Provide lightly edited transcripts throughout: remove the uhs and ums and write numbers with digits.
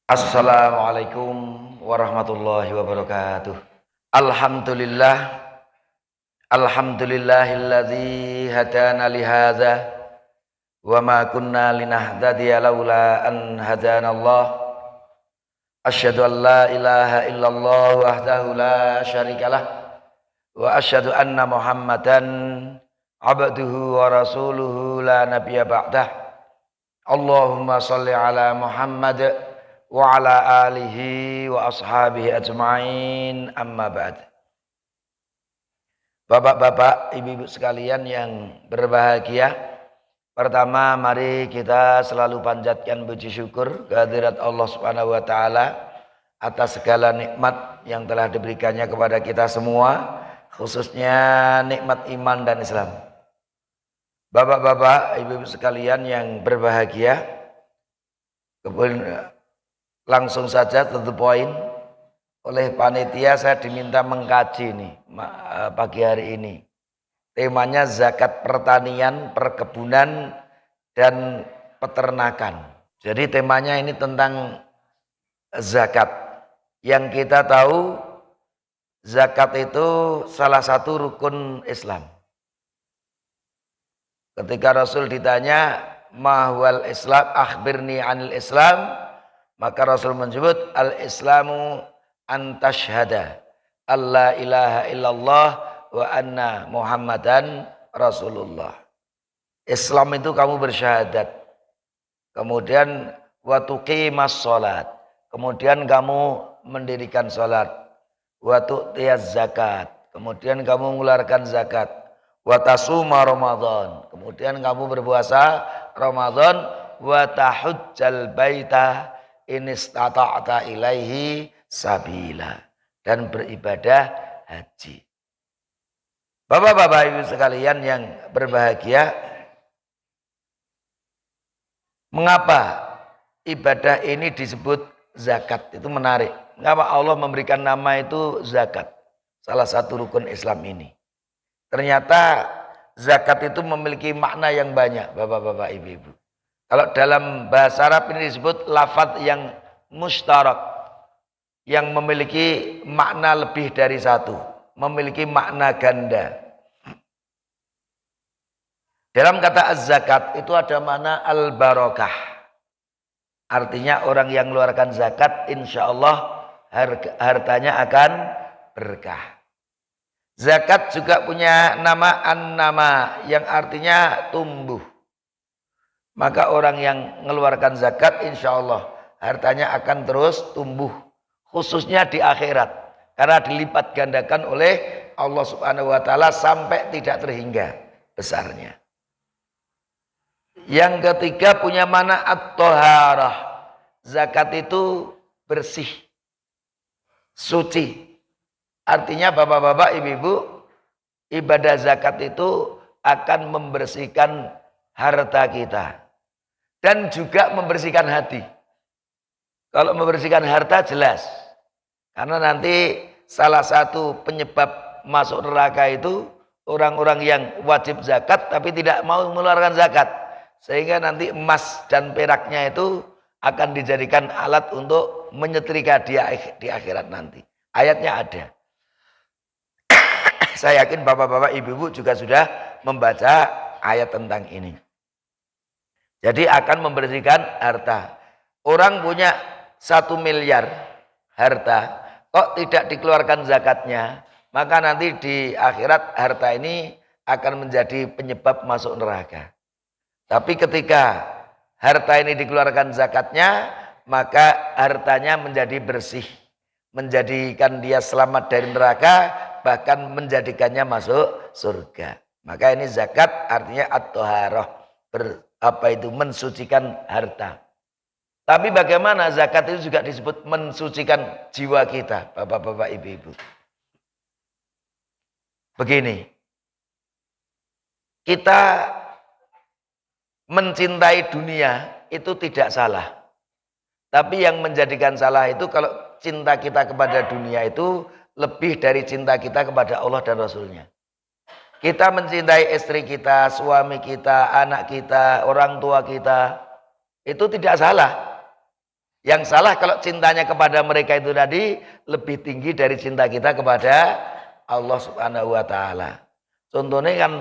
Assalamualaikum warahmatullahi wabarakatuh. Alhamdulillah, alhamdulillahilladzi hadana li hadza wa ma kunna linahtadiya laula an hadanallah. Asyhadu an la ilaha illallah wahdahu la syarikalah wa asyhadu anna Muhammadan abduhu wa rasuluhu la nabiyya ba'dah. Allahumma shalli ala Muhammad wa ala alihi wa ashabihi ajma'in, amma ba'd. Bapak-bapak, ibu-ibu sekalian yang berbahagia, pertama mari kita selalu panjatkan puji syukur kehadirat Allah Subhanahu wa taala atas segala nikmat yang telah diberikannya kepada kita semua, khususnya nikmat iman dan Islam. Bapak-bapak, ibu-ibu sekalian yang berbahagia, langsung saja to the point. Oleh panitia saya diminta mengkaji nih pagi hari ini. Temanya zakat pertanian, perkebunan, dan peternakan. Jadi temanya ini tentang zakat. Yang kita tahu zakat itu salah satu rukun Islam. Ketika Rasul ditanya mahwal Islam, akhbirni anil Islam, maka Rasul menyebut al-Islamu antashhada alla ilaha illallah wa anna Muhammadan Rasulullah. Islam itu kamu bersyahadat, kemudian wa tuqimas shalat, kemudian kamu mendirikan salat, wa tu'tiyaz zakat, kemudian kamu mengeluarkan zakat, wa tasuma Ramadan, kemudian kamu berpuasa Ramadan, wa tahujjal baita in istata'ta ilaihi sabila, dan beribadah haji. Bapak-bapak ibu sekalian yang berbahagia, mengapa ibadah ini disebut zakat? Itu menarik. Mengapa Allah memberikan nama itu zakat? Salah satu rukun Islam ini. Ternyata zakat itu memiliki makna yang banyak, bapak-bapak ibu-ibu. Kalau dalam bahasa Arab ini disebut lafadz yang mustarak, yang memiliki makna lebih dari satu, memiliki makna ganda. Dalam kata az-zakat itu ada makna al-barakah. Artinya orang yang mengeluarkan zakat insya Allah hartanya akan berkah. Zakat juga punya nama an-nama yang artinya tumbuh. Maka orang yang mengeluarkan zakat insya Allah hartanya akan terus tumbuh. Khususnya di akhirat. Karena dilipat gandakan oleh Allah Subhanahu wa ta'ala sampai tidak terhingga besarnya. Yang ketiga punya mana at-toharah. Zakat itu bersih, suci. Artinya bapak-bapak, ibu-ibu, ibadah zakat itu akan membersihkan harta kita. Dan juga membersihkan hati. Kalau membersihkan harta jelas. Karena nanti salah satu penyebab masuk neraka itu orang-orang yang wajib zakat tapi tidak mau mengeluarkan zakat. Sehingga nanti emas dan peraknya itu akan dijadikan alat untuk menyetrika dia di akhirat nanti. Ayatnya ada. Saya yakin bapak-bapak ibu-ibu juga sudah membaca ayat tentang ini. Jadi akan membersihkan harta. Orang punya 1 miliar harta, kok tidak dikeluarkan zakatnya, maka nanti di akhirat harta ini akan menjadi penyebab masuk neraka. Tapi ketika harta ini dikeluarkan zakatnya, maka hartanya menjadi bersih, menjadikan dia selamat dari neraka, bahkan menjadikannya masuk surga. Maka ini zakat artinya at-toharah, mensucikan harta. Tapi bagaimana zakat itu juga disebut mensucikan jiwa kita, bapak-bapak, ibu-ibu. Begini, kita mencintai dunia itu tidak salah. Tapi yang menjadikan salah itu kalau cinta kita kepada dunia itu lebih dari cinta kita kepada Allah dan Rasulnya. Kita mencintai istri kita, suami kita, anak kita, orang tua kita, itu tidak salah. Yang salah kalau cintanya kepada mereka itu tadi lebih tinggi dari cinta kita kepada Allah Subhanahu wa taala. Contohnya kan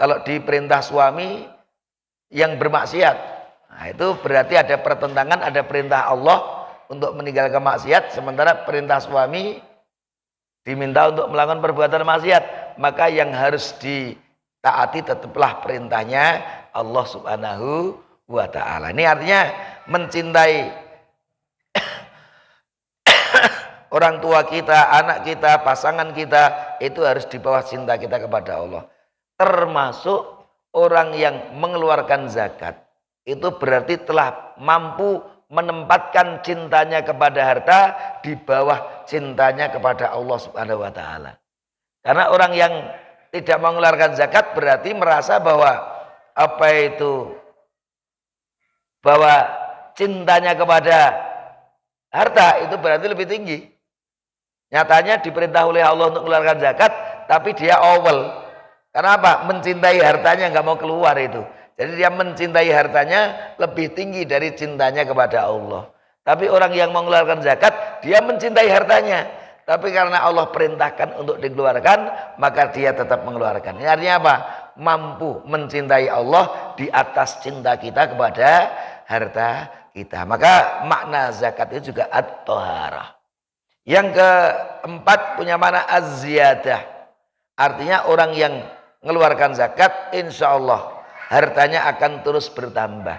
kalau diperintah suami yang bermaksiat, nah itu berarti ada pertentangan, ada perintah Allah untuk meninggalkan maksiat, sementara perintah suami diminta untuk melakukan perbuatan maksiat, maka yang harus ditaati tetaplah perintahnya Allah Subhanahu wa taala. Ini artinya mencintai orang tua kita, anak kita, pasangan kita itu harus di bawah cinta kita kepada Allah. Termasuk orang yang mengeluarkan zakat. Itu berarti telah mampu menempatkan cintanya kepada harta di bawah cintanya kepada Allah Subhanahu wa taala. Karena orang yang tidak mengeluarkan zakat berarti merasa bahwa bahwa cintanya kepada harta itu berarti lebih tinggi. Nyatanya diperintah oleh Allah untuk mengeluarkan zakat, tapi dia awal. Kenapa? Mencintai hartanya, nggak mau keluar itu. Jadi dia mencintai hartanya lebih tinggi dari cintanya kepada Allah. Tapi orang yang mengeluarkan zakat, dia mencintai hartanya. Tapi karena Allah perintahkan untuk dikeluarkan, maka dia tetap mengeluarkan. Ini artinya apa? Mampu mencintai Allah di atas cinta kita kepada harta kita. Maka makna zakat itu juga at-thaharah. Yang keempat punya makna az-ziyadah. Artinya orang yang mengeluarkan zakat, insya Allah hartanya akan terus bertambah.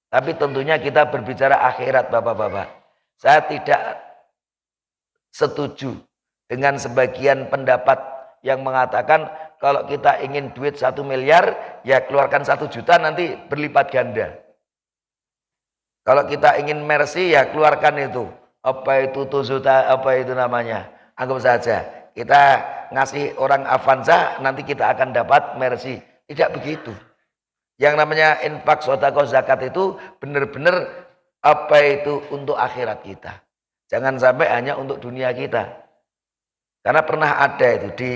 Tapi tentunya kita berbicara akhirat, bapak-bapak. Saya tidak setuju dengan sebagian pendapat yang mengatakan kalau kita ingin duit 1 miliar, ya keluarkan 1 juta nanti berlipat ganda. Kalau kita ingin Mercy, ya keluarkan itu. Apa itu Toyota, apa itu namanya, anggap saja kita ngasih orang Avanza, nanti kita akan dapat Mercy. Tidak begitu. Yang namanya infak, sedekah, zakat itu benar-benar untuk akhirat kita. Jangan sampai hanya untuk dunia kita. Karena pernah ada itu di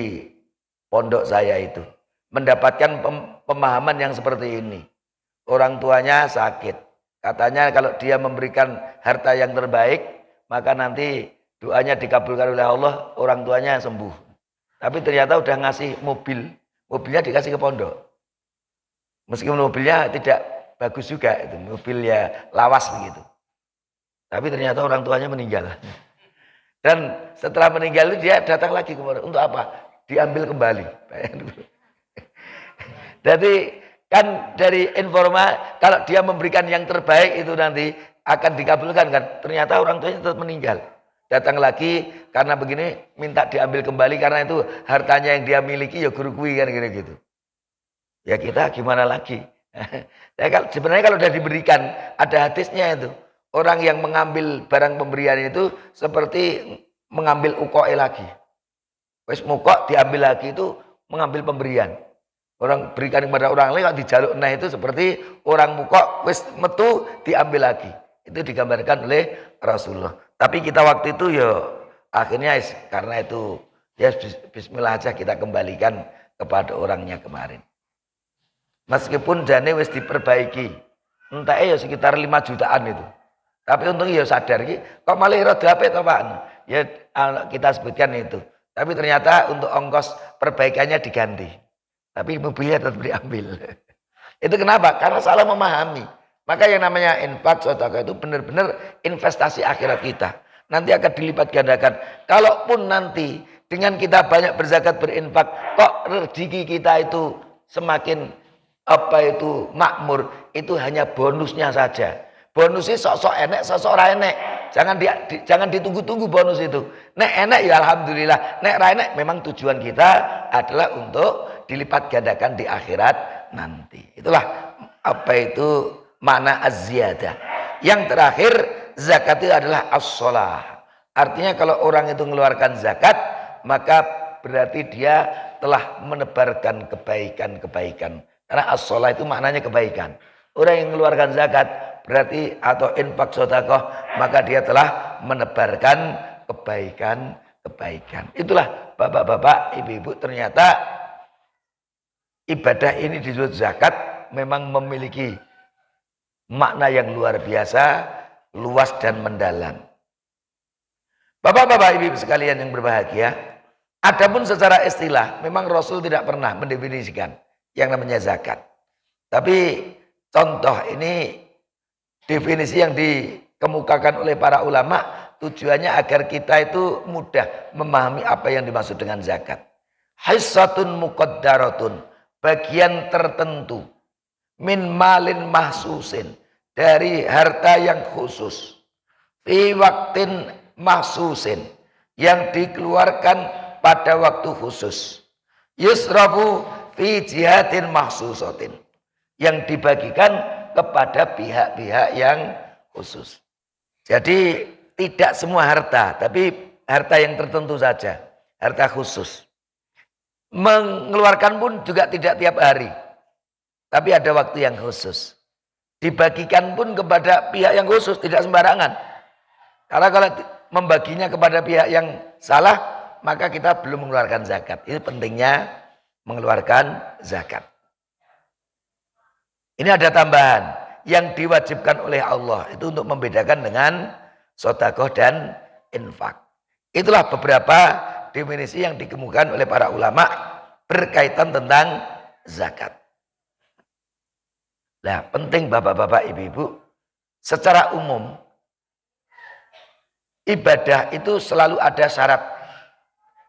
pondok saya itu mendapatkan pemahaman yang seperti ini. Orang tuanya sakit, katanya kalau dia memberikan harta yang terbaik, maka nanti doanya dikabulkan oleh Allah, orang tuanya sembuh. Tapi ternyata udah ngasih mobil, mobilnya dikasih ke pondok. Meskipun mobilnya tidak bagus juga, itu mobil ya lawas begitu. Tapi ternyata orang tuanya meninggal. Dan setelah meninggal itu dia datang lagi ke pondok. Untuk apa? Diambil kembali. Jadi kan dari informa, kalau dia memberikan yang terbaik itu nanti akan dikabulkan kan, ternyata orang tuanya tetap meninggal. Datang lagi karena begini, minta diambil kembali karena itu hartanya yang dia miliki, ya guru kui kan gitu. Ya kita gimana lagi? Sebenarnya kalau sudah diberikan, ada hadisnya itu. Orang yang mengambil barang pemberian itu seperti mengambil ukoe lagi. Wes mukok diambil lagi itu mengambil pemberian. Orang berikan kepada orang lain, kalau dijaluk nah itu seperti orang mukok wes metu diambil lagi. Itu digambarkan oleh Rasulullah. Tapi kita waktu itu ya akhirnya karena itu ya bismillah aja kita kembalikan kepada orangnya kemarin. Meskipun dane wis diperbaiki. Entah ya sekitar 5 jutaan itu. Tapi untung ya sadar kok malah rada apik to Pak. Ya kita sebutkan itu. Tapi ternyata untuk ongkos perbaikannya diganti. Tapi mobilnya tetap diambil. Itu kenapa? Karena salah memahami. Maka yang namanya infak, sedekah itu benar-benar investasi akhirat kita. Nanti akan dilipat gandakan. Kalaupun nanti dengan kita banyak berzakat berinfak, kok rezeki kita itu semakin makmur, itu hanya bonusnya saja. Bonusnya sok-sok enek, sok-sok ora enek. Jangan ditunggu-tunggu bonus itu. Nek enek ya alhamdulillah, nek ra enek memang tujuan kita adalah untuk dilipat gandakan di akhirat nanti. Itulah makna az-ziyadah. Yang terakhir, zakat itu adalah as-shalah. Artinya kalau orang itu mengeluarkan zakat, maka berarti dia telah menebarkan kebaikan-kebaikan. Karena as-shalah itu maknanya kebaikan. Orang yang mengeluarkan zakat berarti atau infak sedekah, maka dia telah menebarkan kebaikan-kebaikan. Itulah bapak-bapak, ibu-ibu, ternyata ibadah ini disebut zakat memang memiliki makna yang luar biasa, luas dan mendalam. Bapak-bapak, ibu sekalian yang berbahagia, adapun secara istilah memang Rasul tidak pernah mendefinisikan yang namanya zakat. Tapi contoh ini definisi yang dikemukakan oleh para ulama tujuannya agar kita itu mudah memahami apa yang dimaksud dengan zakat. Hissatun muqaddaratun, bagian tertentu, min malin mahsusin, dari harta yang khusus, fi waktin mahsusin, yang dikeluarkan pada waktu khusus, yusrafu fi jihadin mahsusatin, yang dibagikan kepada pihak-pihak yang khusus. Jadi tidak semua harta, tapi harta yang tertentu saja, harta khusus. Mengeluarkan pun juga tidak tiap hari, tapi ada waktu yang khusus. Dibagikan pun kepada pihak yang khusus, tidak sembarangan. Karena kalau membaginya kepada pihak yang salah, maka kita belum mengeluarkan zakat. Ini pentingnya mengeluarkan zakat. Ini ada tambahan yang diwajibkan oleh Allah itu untuk membedakan dengan sedekah dan infak. Itulah beberapa definisi yang dikemukakan oleh para ulama berkaitan tentang zakat. Nah, penting bapak-bapak, ibu-ibu, secara umum ibadah itu selalu ada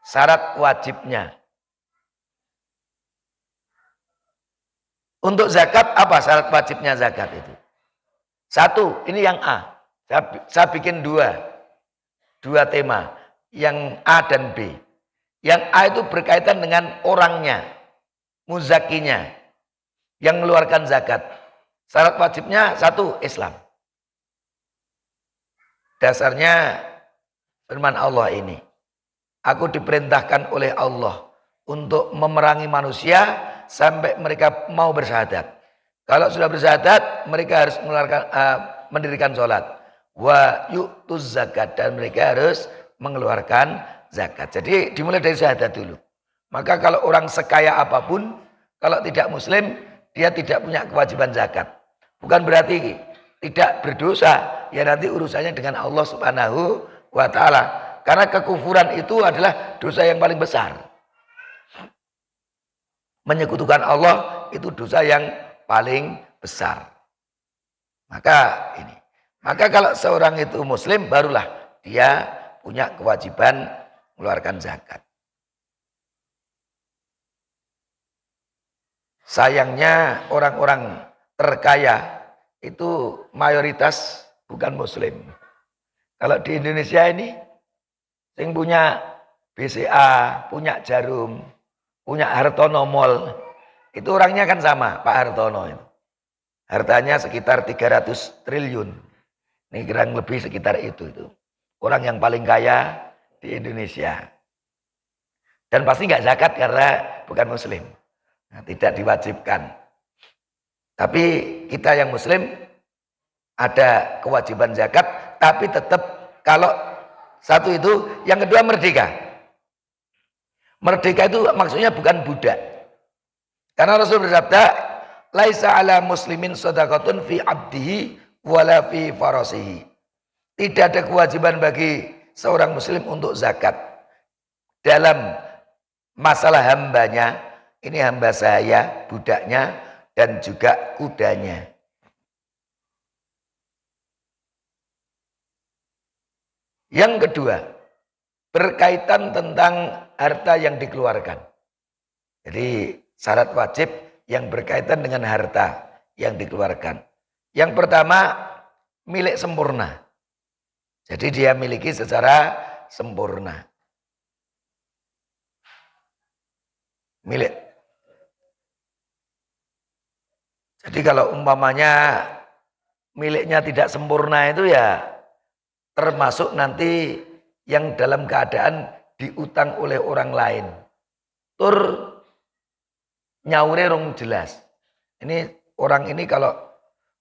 syarat wajibnya. Untuk zakat apa syarat wajibnya zakat itu? Satu, ini yang A. Saya bikin dua tema, yang A dan B. Yang A itu berkaitan dengan orangnya, muzakinya, yang mengeluarkan zakat. Syarat wajibnya satu, Islam. Dasarnya firman Allah ini, aku diperintahkan oleh Allah untuk memerangi manusia sampai mereka mau bersyahadat. Kalau sudah bersyahadat, mereka harus mendirikan sholat. Wa yu'tuz zakat, dan mereka harus mengeluarkan zakat. Jadi dimulai dari syahadat dulu. Maka kalau orang sekaya apapun, kalau tidak muslim, dia tidak punya kewajiban zakat. Bukan berarti tidak berdosa, ya nanti urusannya dengan Allah Subhanahu wa ta'ala. Karena kekufuran itu adalah dosa yang paling besar. Menyekutukan Allah itu dosa yang paling besar. Maka kalau seorang itu muslim, barulah dia punya kewajiban mengeluarkan zakat. Sayangnya orang-orang terkaya itu mayoritas bukan muslim. Kalau di Indonesia ini, yang punya BCA, punya Jarum, punya Hartono Mall, itu orangnya kan sama, Pak Hartono itu. Hartanya sekitar 300 triliun. Ini kurang lebih sekitar itu. Orang yang paling kaya di Indonesia. Dan pasti nggak zakat karena bukan muslim. Nah, tidak diwajibkan. Tapi kita yang muslim ada kewajiban zakat, tapi tetap kalau satu itu, yang kedua merdeka. Merdeka itu maksudnya bukan budak. Karena Rasul bersabda, laisa ala muslimin shadaqatun fi abdihi wala fi farasihi. Tidak ada kewajiban bagi seorang muslim untuk zakat dalam masalah hambanya, ini hamba saya, budaknya, dan juga kudanya. Yang kedua, berkaitan tentang harta yang dikeluarkan. Jadi syarat wajib yang berkaitan dengan harta yang dikeluarkan. Yang pertama, milik sempurna. Jadi dia miliki secara sempurna. Milik. Jadi kalau umpamanya miliknya tidak sempurna itu ya termasuk nanti yang dalam keadaan diutang oleh orang lain. Tur nyaure rong jelas. Ini orang ini kalau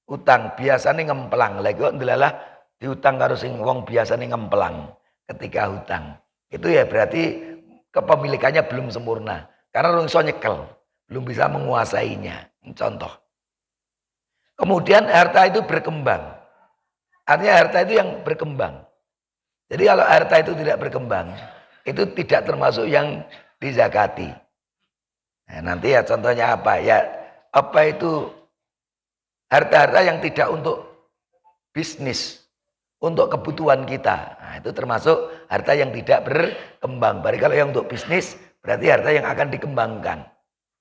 utang biasanya ngemplang. Lagi kok ndelalah diutang karo sing wong biasanya ngemplang ketika hutang. Itu ya berarti kepemilikannya belum sempurna. Karena rong iso nyekel, belum bisa menguasainya. Contoh. Kemudian harta itu berkembang. Artinya harta itu yang berkembang. Jadi kalau harta itu tidak berkembang, itu tidak termasuk yang dizakati. Nah, nanti ya contohnya apa? Ya apa itu harta-harta yang tidak untuk bisnis, untuk kebutuhan kita. Nah, itu termasuk harta yang tidak berkembang. Berarti kalau yang untuk bisnis, berarti harta yang akan dikembangkan.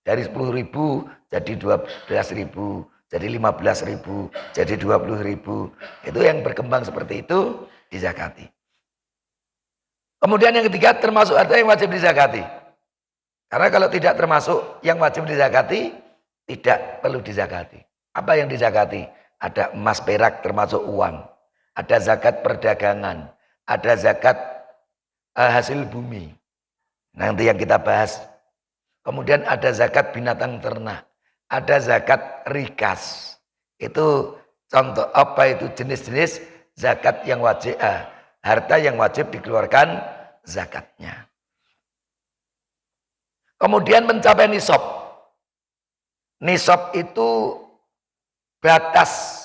Dari 10.000 jadi 12.000, jadi 15.000, jadi 20.000. Itu yang berkembang seperti itu dizakati. Kemudian yang ketiga termasuk harta yang wajib dizakati. Karena kalau tidak termasuk yang wajib dizakati, tidak perlu dizakati. Apa yang dizakati? Ada emas perak termasuk uang. Ada zakat perdagangan. Ada zakat hasil bumi. Nanti yang kita bahas. Kemudian ada zakat binatang ternak. Ada zakat rikas. Itu contoh apa itu jenis-jenis zakat yang wajib, harta yang wajib dikeluarkan zakatnya. Kemudian mencapai nisab. Nisab itu batas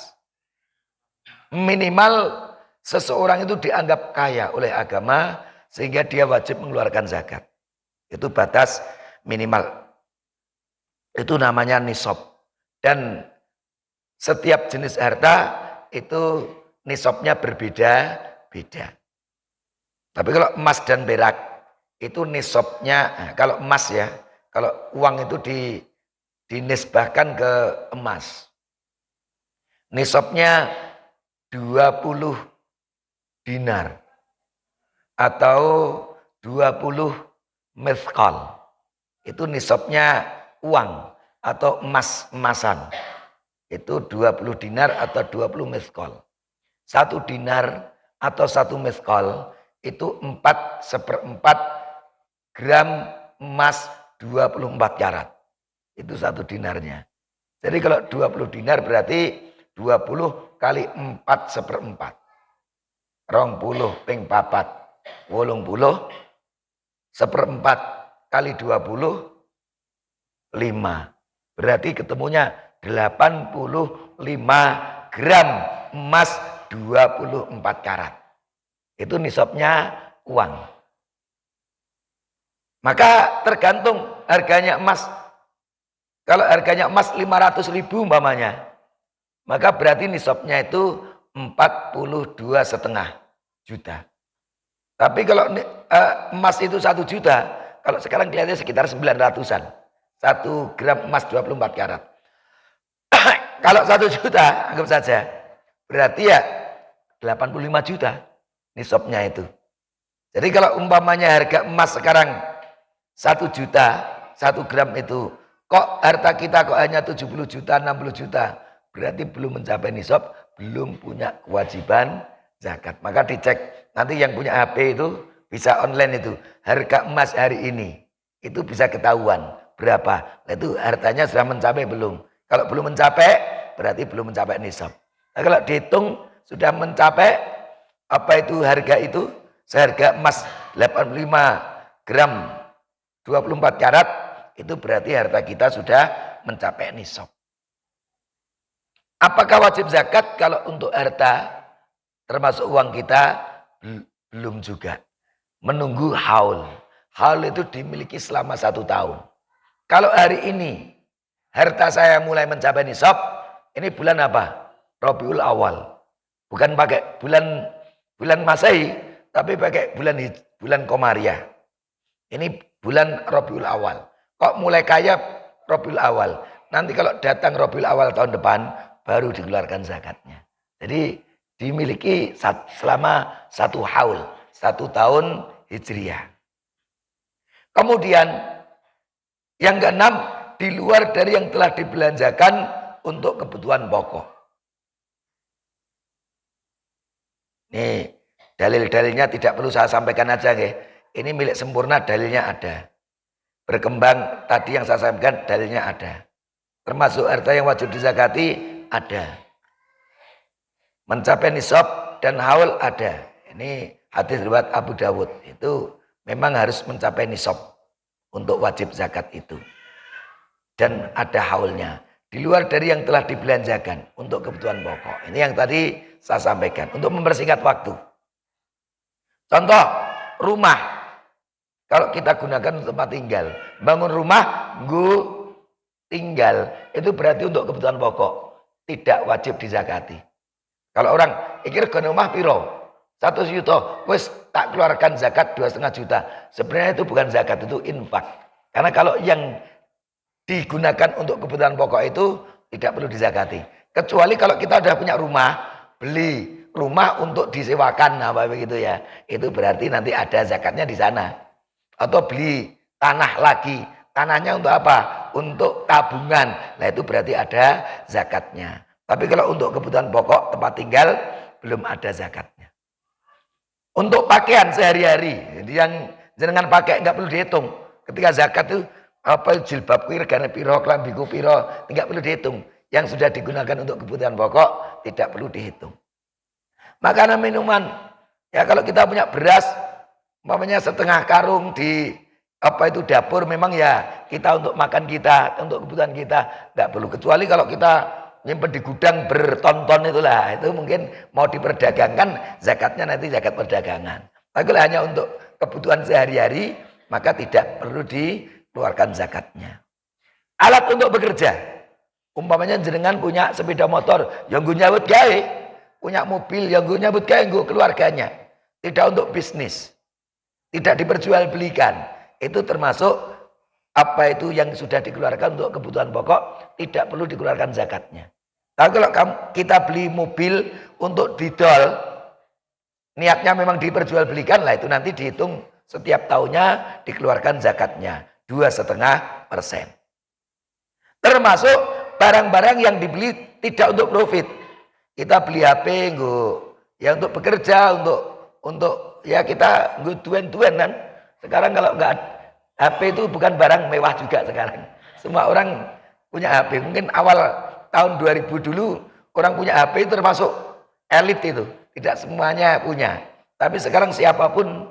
minimal seseorang itu dianggap kaya oleh agama sehingga dia wajib mengeluarkan zakat. Itu batas minimal. Itu namanya nisab. Dan setiap jenis harta itu nisabnya berbeda-beda. Tapi kalau emas dan perak itu nisabnya, kalau emas ya, kalau uang itu dinisbahkan ke emas. Nisabnya 20 dinar atau 20 mithqal. Itu nisabnya uang atau emas-emasan. Itu 20 dinar atau 20 mithqal. 1 dinar atau 1 mithqal itu 4/4 gram emas 24 karat. Itu 1 dinarnya. Jadi kalau 20 dinar berarti 20 kali 4/4. 20 ping 4. 80 1/4 kali 20 5. Berarti ketemunya 85 gram emas 24 karat. Itu nisabnya uang. Maka tergantung harganya emas. Kalau harganya emas 500.000 umpamanya, maka berarti nisabnya itu 42,5 juta. Tapi kalau emas itu 1 juta, kalau sekarang kelihatannya sekitar 900-an. 1 gram emas 24 karat. Kalau 1 juta, anggap saja, berarti ya 85 juta nisabnya itu. Jadi kalau umpamanya harga emas sekarang 1 juta, 1 gram itu, kok harta kita kok hanya 70 juta, 60 juta, berarti belum mencapai nisab, belum punya kewajiban zakat. Maka dicek, nanti yang punya HP itu bisa online itu, harga emas hari ini, itu bisa ketahuan berapa. Itu hartanya sudah mencapai belum. Kalau belum mencapai, berarti belum mencapai nisab. Nah, kalau dihitung sudah mencapai, apa itu harga itu, seharga emas 85 gram 24 karat, itu berarti harta kita sudah mencapai nisab. Apakah wajib zakat kalau untuk harta termasuk uang kita? Belum juga. Menunggu haul. Haul itu dimiliki selama 1 tahun. Kalau hari ini harta saya mulai mencapai nisab, ini bulan apa? Rabiul Awal. Bukan pakai bulan Masehi, tapi pakai bulan Komariah. Ini bulan Rabiul Awal. Kok mulai kaya Rabiul Awal? Nanti kalau datang Rabiul Awal tahun depan, baru dikeluarkan zakatnya. Jadi dimiliki selama 1 haul, 1 tahun Hijriah. Kemudian yang keenam, di luar dari yang telah dibelanjakan untuk kebutuhan pokok. Nih, dalil-dalilnya tidak perlu saya sampaikan aja nggih. Ini milik sempurna, dalilnya ada. Berkembang tadi yang saya sampaikan, dalilnya ada. Termasuk harta yang wajib dizakati ada. Mencapai nisab dan haul ada. Ini hadis riwayat Abu Dawud. Itu memang harus mencapai nisab untuk wajib zakat itu. Dan ada haulnya. Di luar dari yang telah dibelanjakan untuk kebutuhan pokok. Ini yang tadi saya sampaikan untuk mempersingkat waktu. Contoh rumah, kalau kita gunakan untuk tempat tinggal, bangun rumah, tinggal, itu berarti untuk kebutuhan pokok, tidak wajib dizakati. Kalau orang pikir ke rumah piro 1 juta, wes tak keluarkan zakat 2,5 juta. Sebenarnya itu bukan zakat, itu infak. Karena kalau yang digunakan untuk kebutuhan pokok itu tidak perlu dizakati. Kecuali kalau kita sudah punya rumah, beli rumah untuk disewakan, apa begitu ya. Itu berarti nanti ada zakatnya di sana. Atau beli tanah lagi, tanahnya untuk apa? Untuk tabungan. Nah itu berarti ada zakatnya. Tapi kalau untuk kebutuhan pokok tempat tinggal belum ada zakatnya. Untuk pakaian sehari-hari, yang jenengan pakai nggak perlu dihitung. Ketika zakat itu apa jilbab regane piro, klambiku piro, nggak perlu dihitung. Yang sudah digunakan untuk kebutuhan pokok tidak perlu dihitung. Makanan minuman, ya kalau kita punya beras, umpamanya setengah karung di apa itu dapur, memang ya kita untuk makan kita, untuk kebutuhan kita nggak perlu. Kecuali kalau kita nyimpen di gudang berton-ton itulah, itu mungkin mau diperdagangkan, zakatnya nanti zakat perdagangan. Tapi kalau hanya untuk kebutuhan sehari-hari, maka tidak perlu dikeluarkan zakatnya. Alat untuk bekerja. Umpamanya jenengan punya sepeda motor, yang gue nyawut gawe, punya mobil, yang gue nyawut gawe, gue keluarganya. Tidak untuk bisnis, tidak diperjualbelikan. Itu termasuk apa itu yang sudah dikeluarkan untuk kebutuhan pokok, tidak perlu dikeluarkan zakatnya. Tapi kalau kita beli mobil untuk didol, niatnya memang diperjualbelikan, lah itu nanti dihitung setiap tahunnya dikeluarkan zakatnya 2,5%. Termasuk barang-barang yang dibeli tidak untuk profit. Kita beli HP ya untuk bekerja, untuk ya kita duen-duen kan. Sekarang kalau nggak HP itu bukan barang mewah juga sekarang. Semua orang punya HP. Mungkin awal tahun 2000 dulu orang punya HP itu termasuk elit itu. Tidak semuanya punya. Tapi sekarang siapapun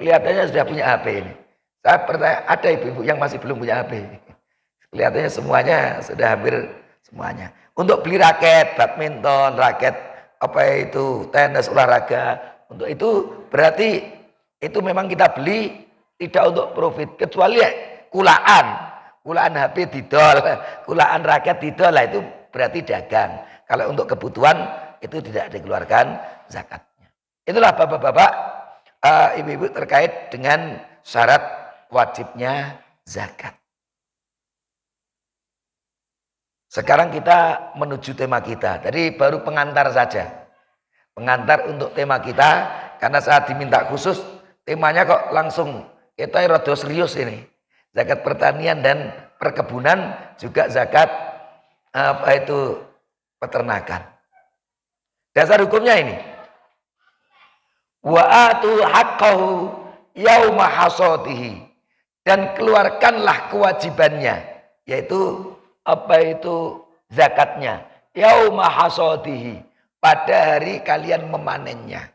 kelihatannya sudah punya HP ini. Saya pertanyaan, ada ibu-ibu yang masih belum punya HP. Kelihatannya semuanya sudah hampir semuanya. Untuk beli raket, badminton, raket apa itu, tenis, olahraga. Untuk itu berarti itu memang kita beli tidak untuk profit. Kecuali ya, kulaan HP didol, kulaan raket didol, lah itu berarti dagang. Kalau untuk kebutuhan itu tidak dikeluarkan zakatnya. Itulah bapak-bapak, ibu-ibu terkait dengan syarat wajibnya zakat. Sekarang kita menuju tema kita. Tadi baru pengantar saja. Pengantar untuk tema kita, karena saat diminta khusus, temanya kok langsung kita rada serius ini. Zakat pertanian dan perkebunan, juga zakat apa itu peternakan. Dasar hukumnya ini. Wa atu haqqahu yauma hasadihi, dan keluarkanlah kewajibannya, yaitu apa itu zakatnya, yauma hasadihi, pada hari kalian memanennya.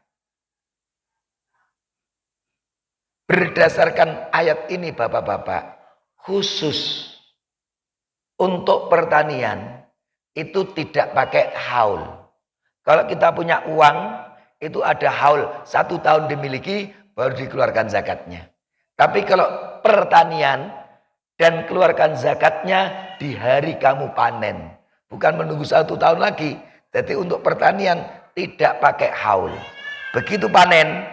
Berdasarkan ayat ini bapak-bapak, khusus untuk pertanian itu tidak pakai haul. Kalau kita punya uang itu ada haul, 1 tahun dimiliki baru dikeluarkan zakatnya. Tapi kalau pertanian dan keluarkan zakatnya di hari kamu panen, bukan menunggu 1 tahun lagi. Jadi untuk pertanian tidak pakai haul. Begitu panen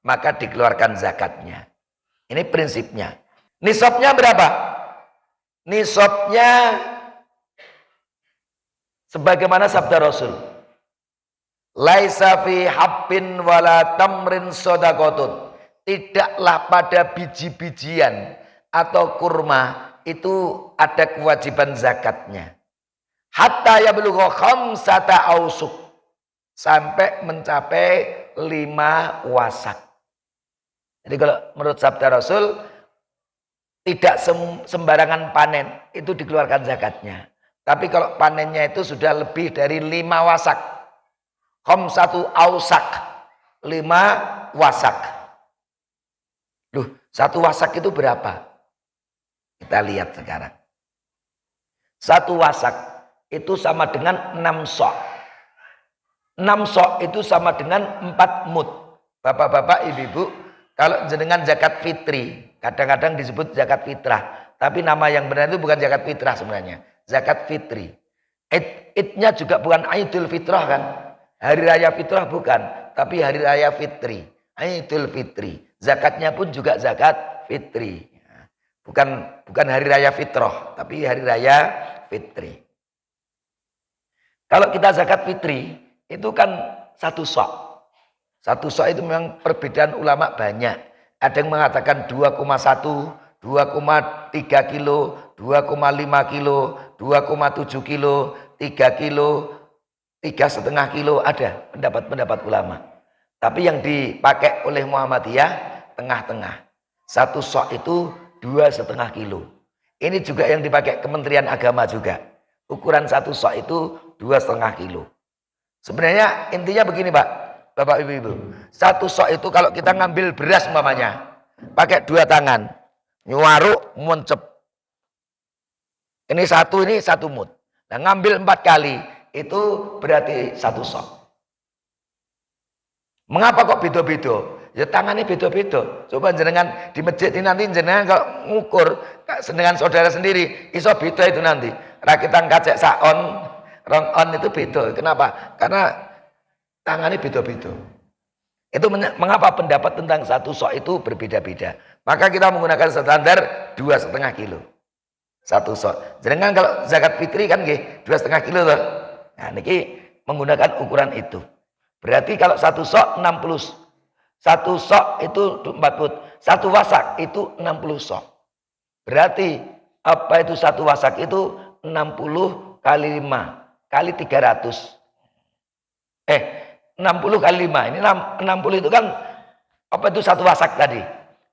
maka dikeluarkan zakatnya. Ini prinsipnya. Nisabnya berapa? Nisabnya sebagaimana sabda Rasul, laisa fi habbin wala tamrin shadaqatun. Tidaklah pada biji-bijian atau kurma itu ada kewajiban zakatnya. Hatta yablugha khamsata ausuk, sampai mencapai 5 wasak. Jadi kalau menurut sabda Rasul, tidak sembarangan panen itu dikeluarkan zakatnya. Tapi kalau panennya itu sudah lebih dari 5 wasak, khamsatu ausak, 5 wasak. Loh, 1 wasak itu berapa? Kita lihat sekarang. 1 wasak itu sama dengan 6 sok. 6 sok itu sama dengan 4 mud. Bapak-bapak, ibu-ibu, kalau jenengan zakat fitri, kadang-kadang disebut zakat fitrah. Tapi nama yang benar itu bukan zakat fitrah sebenarnya. Zakat fitri. Idnya juga bukan Idul Fitrah kan. Hari Raya Fitrah bukan. Tapi Hari Raya Fitri. Idul Fitri. Zakatnya pun juga zakat fitri. Bukan Hari Raya Fitrah. Tapi Hari Raya Fitri. Kalau kita zakat fitri, itu kan 1 sok. 1 sok itu memang perbedaan ulama banyak. Ada yang mengatakan 2,1, 2,3 kilo, 2,5 kilo, 2,7 kilo, 3 kilo, 3,5 kilo. Ada pendapat-pendapat ulama. Tapi yang dipakai oleh Muhammadiyah tengah-tengah. 1 sok itu 2,5 kilo. Ini juga yang dipakai Kementerian Agama juga. Ukuran 1 sok itu 2,5 kilo. Sebenarnya intinya begini Pak, Bapak Ibu-Ibu. 1 sok itu kalau kita ngambil beras umpamanya, pakai 2 tangan, nyuaruk, moncep. Ini 1 mud. Nah ngambil 4 kali, itu berarti 1 sok. Mengapa kok beda-beda? Ya tangannya beda-beda. Coba jenengan di masjid ini nanti jenengan kalau ngukur dengan saudara sendiri, iso beda itu nanti. Rakitan kacek saon, rong on itu beda. Kenapa? Karena tangannya beda-beda. Itu mengapa pendapat tentang 1 sok itu berbeda-beda. Maka kita menggunakan standar 2,5 kilo. 1 sok. Jenengan kalau zakat fitri kan nggih 2,5 kilo loh. Nah niki menggunakan ukuran itu. Berarti kalau 1 sok 60. 1 sok itu 40. 1 wasak itu 60 sok. Berarti apa itu 1 wasak itu 60 kali 5 kali 300. 60 kali 5. Ini 60 itu kan apa itu 1 wasak tadi?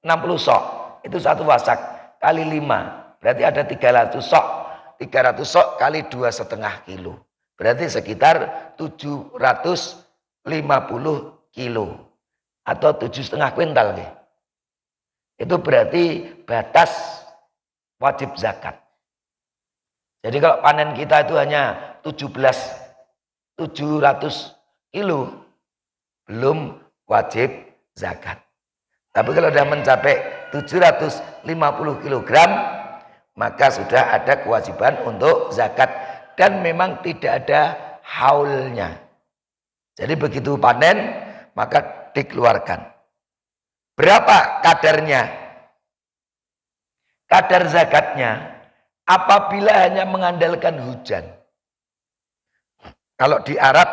60 sok. Itu 1 wasak kali 5. Berarti ada 300 sok. 300 sok kali 2,5 kilo. Berarti sekitar 750 kilo. Atau 7,5 kuintal. Itu berarti batas wajib zakat. Jadi kalau panen kita itu hanya 700 kilo, belum wajib zakat. Tapi kalau sudah mencapai 750 kilogram, maka sudah ada kewajiban untuk zakat. Dan memang tidak ada haulnya. Jadi begitu panen, maka dikeluarkan. Berapa kadarnya? Kadar zakatnya apabila hanya mengandalkan hujan. Kalau di Arab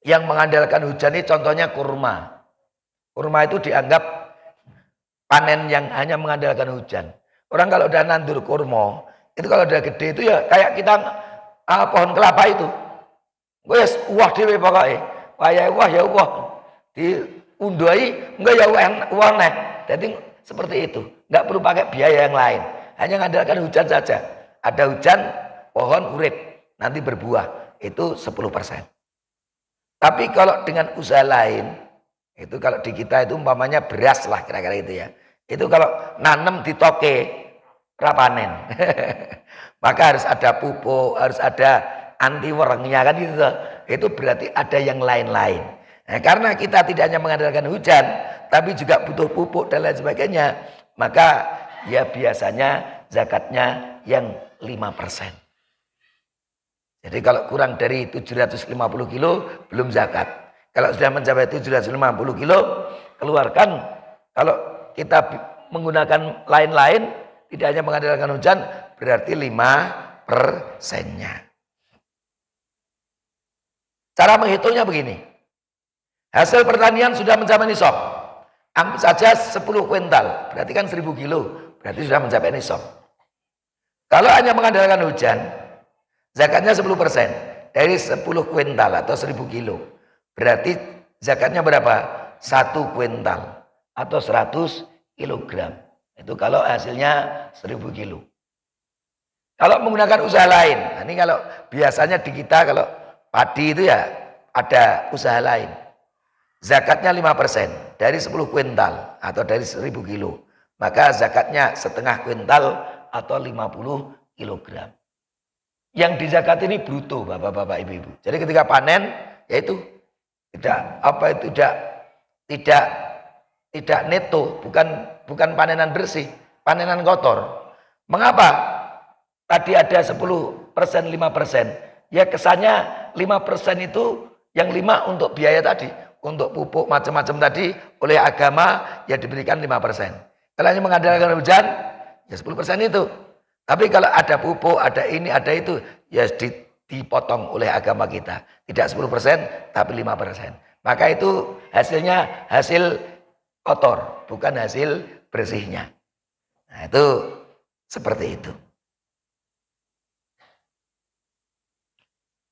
yang mengandalkan hujan ini contohnya kurma. Kurma itu dianggap panen yang hanya mengandalkan hujan. Orang kalau udah nandur kurma, itu kalau udah gede itu ya kayak kita pohon kelapa itu. Wes wah dhewe pokoke. Wah ya wah. Diundai enggak ya uang nih. Jadi seperti itu. Enggak perlu pakai biaya yang lain. Hanya mengandalkan hujan saja. Ada hujan, pohon urip. Nanti berbuah. Itu 10%. Tapi kalau dengan usaha lain. Itu kalau di kita itu umpamanya beras lah kira-kira itu ya. Itu kalau nanam di toke. Rapanen. Maka harus ada pupuk. Harus ada anti werengnya kan gitu. Itu berarti ada yang lain-lain. Nah, karena kita tidak hanya mengandalkan hujan, tapi juga butuh pupuk dan lain sebagainya, maka ya biasanya zakatnya yang 5%. Jadi kalau kurang dari 750 kilo belum zakat. Kalau sudah mencapai 750 kilo, keluarkan. Kalau kita menggunakan lain-lain, tidak hanya mengandalkan hujan, berarti 5%-nya. Cara menghitungnya begini. Hasil pertanian sudah mencapai nisab. Anggap saja 10 kuintal. Berarti kan 1000 kilo. Berarti sudah mencapai nisab. Kalau hanya mengandalkan hujan, zakatnya 10%. Dari 10 kuintal atau 1000 kilo. Berarti zakatnya berapa? 1 kuintal. Atau 100 kilogram. Itu kalau hasilnya 1000 kilo. Kalau menggunakan usaha lain. Nah ini kalau biasanya di kita kalau padi itu ya ada usaha lain. Zakatnya 5% dari 10 kuintal atau dari 1000 kilo. Maka zakatnya setengah kuintal atau 50 kilogram. Yang dizakat ini bruto, bapak-bapak, ibu-ibu. Jadi ketika panen, yaitu tidak neto, bukan panenan bersih, panenan kotor. Mengapa tadi ada 10%, 5%? Ya kesannya 5% itu yang 5 untuk biaya tadi, untuk pupuk macam-macam tadi oleh agama ya diberikan 5%. Kalau hanya mengandalkan hujan ya 10% itu. Tapi kalau ada pupuk, ada ini, ada itu ya dipotong oleh agama kita. Tidak 10% tapi 5%. Maka itu hasilnya hasil kotor, bukan hasil bersihnya. Nah, itu seperti itu.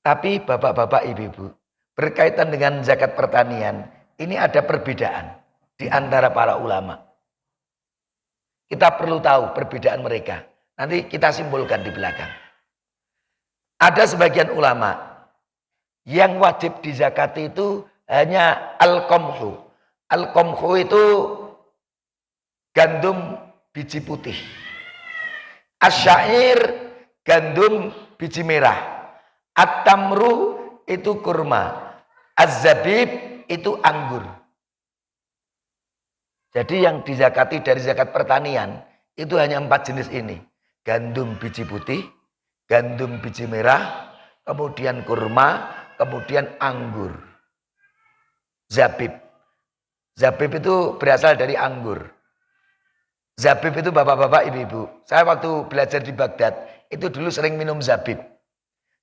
Tapi bapak-bapak, ibu-ibu, berkaitan dengan zakat pertanian, ini ada perbedaan di antara para ulama. Kita perlu tahu perbedaan mereka. Nanti kita simpulkan di belakang. Ada sebagian ulama yang wajib dizakati itu hanya al-qamhu. Al-qamhu itu gandum biji putih. Asyair gandum biji merah. At-tamru itu kurma. Az-zabib itu anggur. Jadi yang dizakati dari zakat pertanian itu hanya 4 jenis ini. Gandum biji putih, gandum biji merah, kemudian kurma, kemudian anggur. Zabib. Zabib itu berasal dari anggur. Zabib itu bapak-bapak, ibu-ibu. Saya waktu belajar di Baghdad, itu dulu sering minum zabib.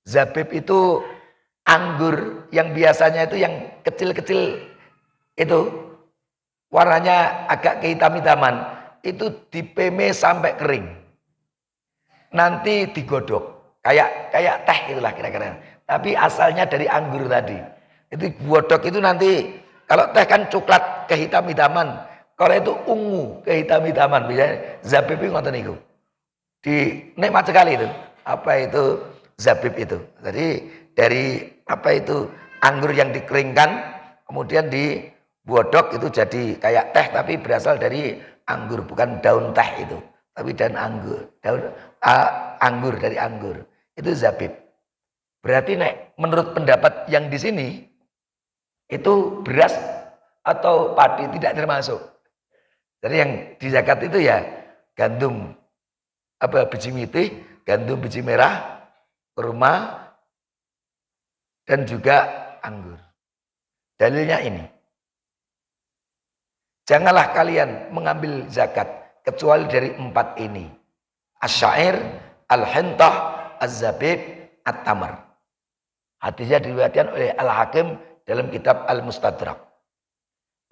Zabib itu anggur yang biasanya itu yang kecil-kecil itu. Warnanya agak kehitam-hitaman. Itu dipeme sampai kering. Nanti digodok. Kayak teh itulah kira-kira. Tapi asalnya dari anggur tadi. Itu godok itu nanti, kalau teh kan coklat kehitam-hitaman. Kalau itu ungu kehitam-hitaman. Misalnya zabib itu ngoten niku. Nikmat sekali itu. Apa itu zabib itu. Jadi dari apa itu anggur yang dikeringkan kemudian digodok itu jadi kayak teh tapi berasal dari anggur, bukan daun teh itu. Tapi daun anggur, anggur dari anggur. Itu zabib. Berarti menurut pendapat yang di sini itu beras atau padi tidak termasuk. Jadi yang di zakat itu ya gandum biji putih, gandum biji merah, kurma dan juga anggur. Dalilnya ini. Janganlah kalian mengambil zakat kecuali dari 4 ini. Asyair, al-hintah, az-zabib, at-tamar. Hadisnya diriwayatkan oleh Al-Hakim dalam kitab Al-Mustadrak.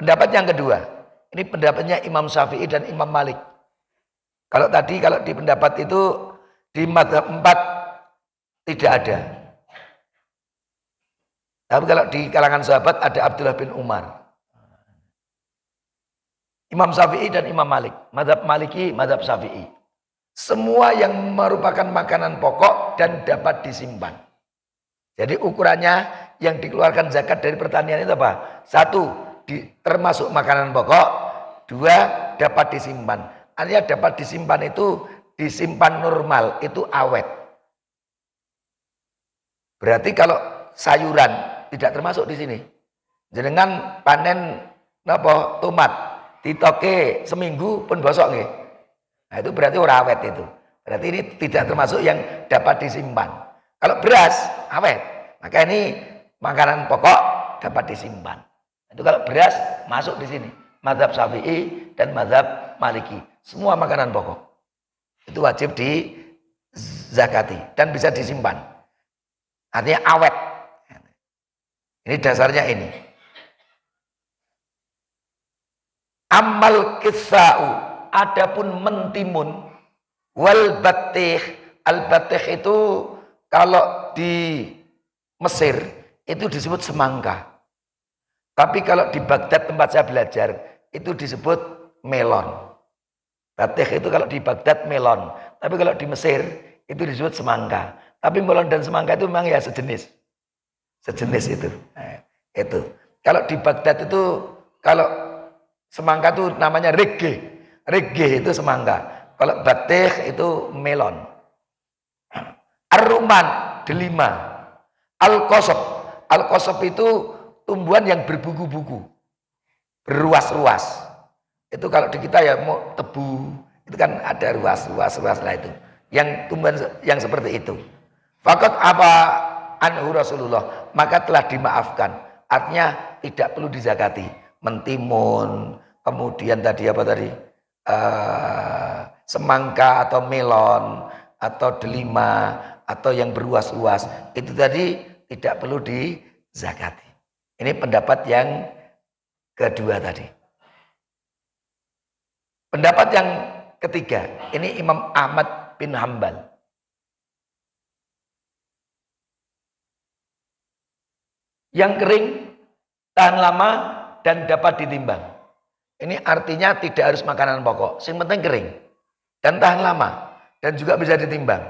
Pendapat yang kedua, ini pendapatnya Imam Syafi'i dan Imam Malik. Kalau di pendapat itu di mazhab 4 tidak ada. Tapi kalau di kalangan sahabat ada Abdullah bin Umar. Imam Syafi'i dan Imam Malik, mazhab Maliki, mazhab Syafi'i. Semua yang merupakan makanan pokok dan dapat disimpan. Jadi ukurannya yang dikeluarkan zakat dari pertanian itu apa? 1, termasuk makanan pokok. 2, dapat disimpan. Artinya dapat disimpan itu disimpan normal, itu awet. Berarti kalau sayuran tidak termasuk di sini. Jenengan panen tomat, ditoke seminggu pun bosok nggih. Nah, itu berarti ora awet itu. Berarti ini tidak termasuk yang dapat disimpan. Kalau beras awet, maka ini makanan pokok dapat disimpan. Itu kalau beras masuk di sini. Mazhab Syafi'i dan mazhab Maliki. Semua makanan pokok. Itu wajib dizakati dan bisa disimpan. Artinya awet. Ini dasarnya ini. Amal kisau, adapun mentimun, wal batih. Al batih itu kalau di Mesir itu disebut semangka. Tapi kalau di Baghdad tempat saya belajar itu disebut melon. Batih itu kalau di Baghdad melon. Tapi kalau di Mesir itu disebut semangka. Tapi melon dan semangka itu memang ya sejenis. Sejenis itu. Nah, itu. Kalau di Baghdad itu kalau semangka itu namanya regge. Regge itu semangka. Kalau batih itu melon. Ar-rumman, delima. Al-qasab. Al-qasab itu tumbuhan yang berbuku-buku, berruas-ruas. Itu kalau di kita ya mau tebu, itu kan ada ruas-ruas lah itu. Yang tumbuhan yang seperti itu. Fakat apa anhu Rasulullah, maka telah dimaafkan. Artinya tidak perlu dizakati. Mentimun, kemudian tadi apa tadi? Semangka atau melon atau delima atau yang beruas-ruas, itu tadi tidak perlu dizakati. Ini pendapat yang kedua tadi. Pendapat yang ketiga, ini Imam Ahmad bin Hambal. Yang kering, tahan lama, dan dapat ditimbang. Ini artinya tidak harus makanan pokok, yang penting kering dan tahan lama dan juga bisa ditimbang.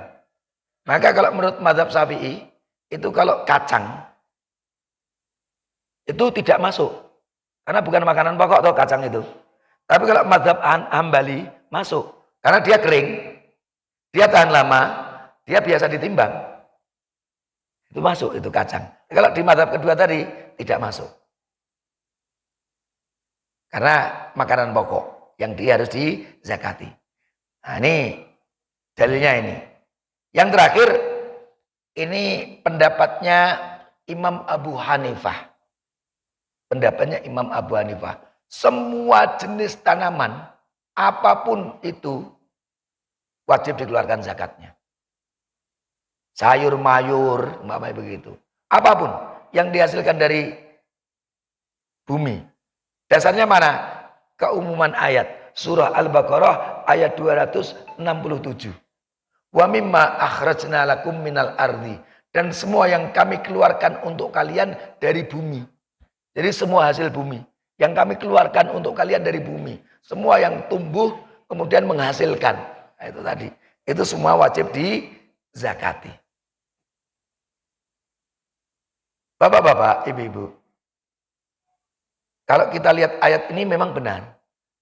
Maka kalau menurut mazhab Syafi'i itu kalau kacang itu tidak masuk karena bukan makanan pokok atau kacang itu. Tapi kalau mazhab Hambali masuk karena dia kering, dia tahan lama, dia biasa ditimbang. Itu masuk itu kacang. Kalau di mazhab kedua tadi tidak masuk. Karena makanan pokok yang dia harus dizakati. Nah ini dalilnya ini. Yang terakhir ini pendapatnya Imam Abu Hanifah. Pendapatnya Imam Abu Hanifah. Semua jenis tanaman apapun itu wajib dikeluarkan zakatnya. Sayur mayur, umpamanya begitu. Apapun yang dihasilkan dari bumi. Dasarnya mana? Keumuman ayat. Surah Al-Baqarah ayat 267. Wa mimma akhrajna lakum minal ardi. Dan semua yang kami keluarkan untuk kalian dari bumi. Jadi semua hasil bumi. Yang kami keluarkan untuk kalian dari bumi. Semua yang tumbuh kemudian menghasilkan. Nah, itu tadi. Itu semua wajib dizakati. Bapak-bapak, ibu-ibu. Kalau kita lihat ayat ini memang benar.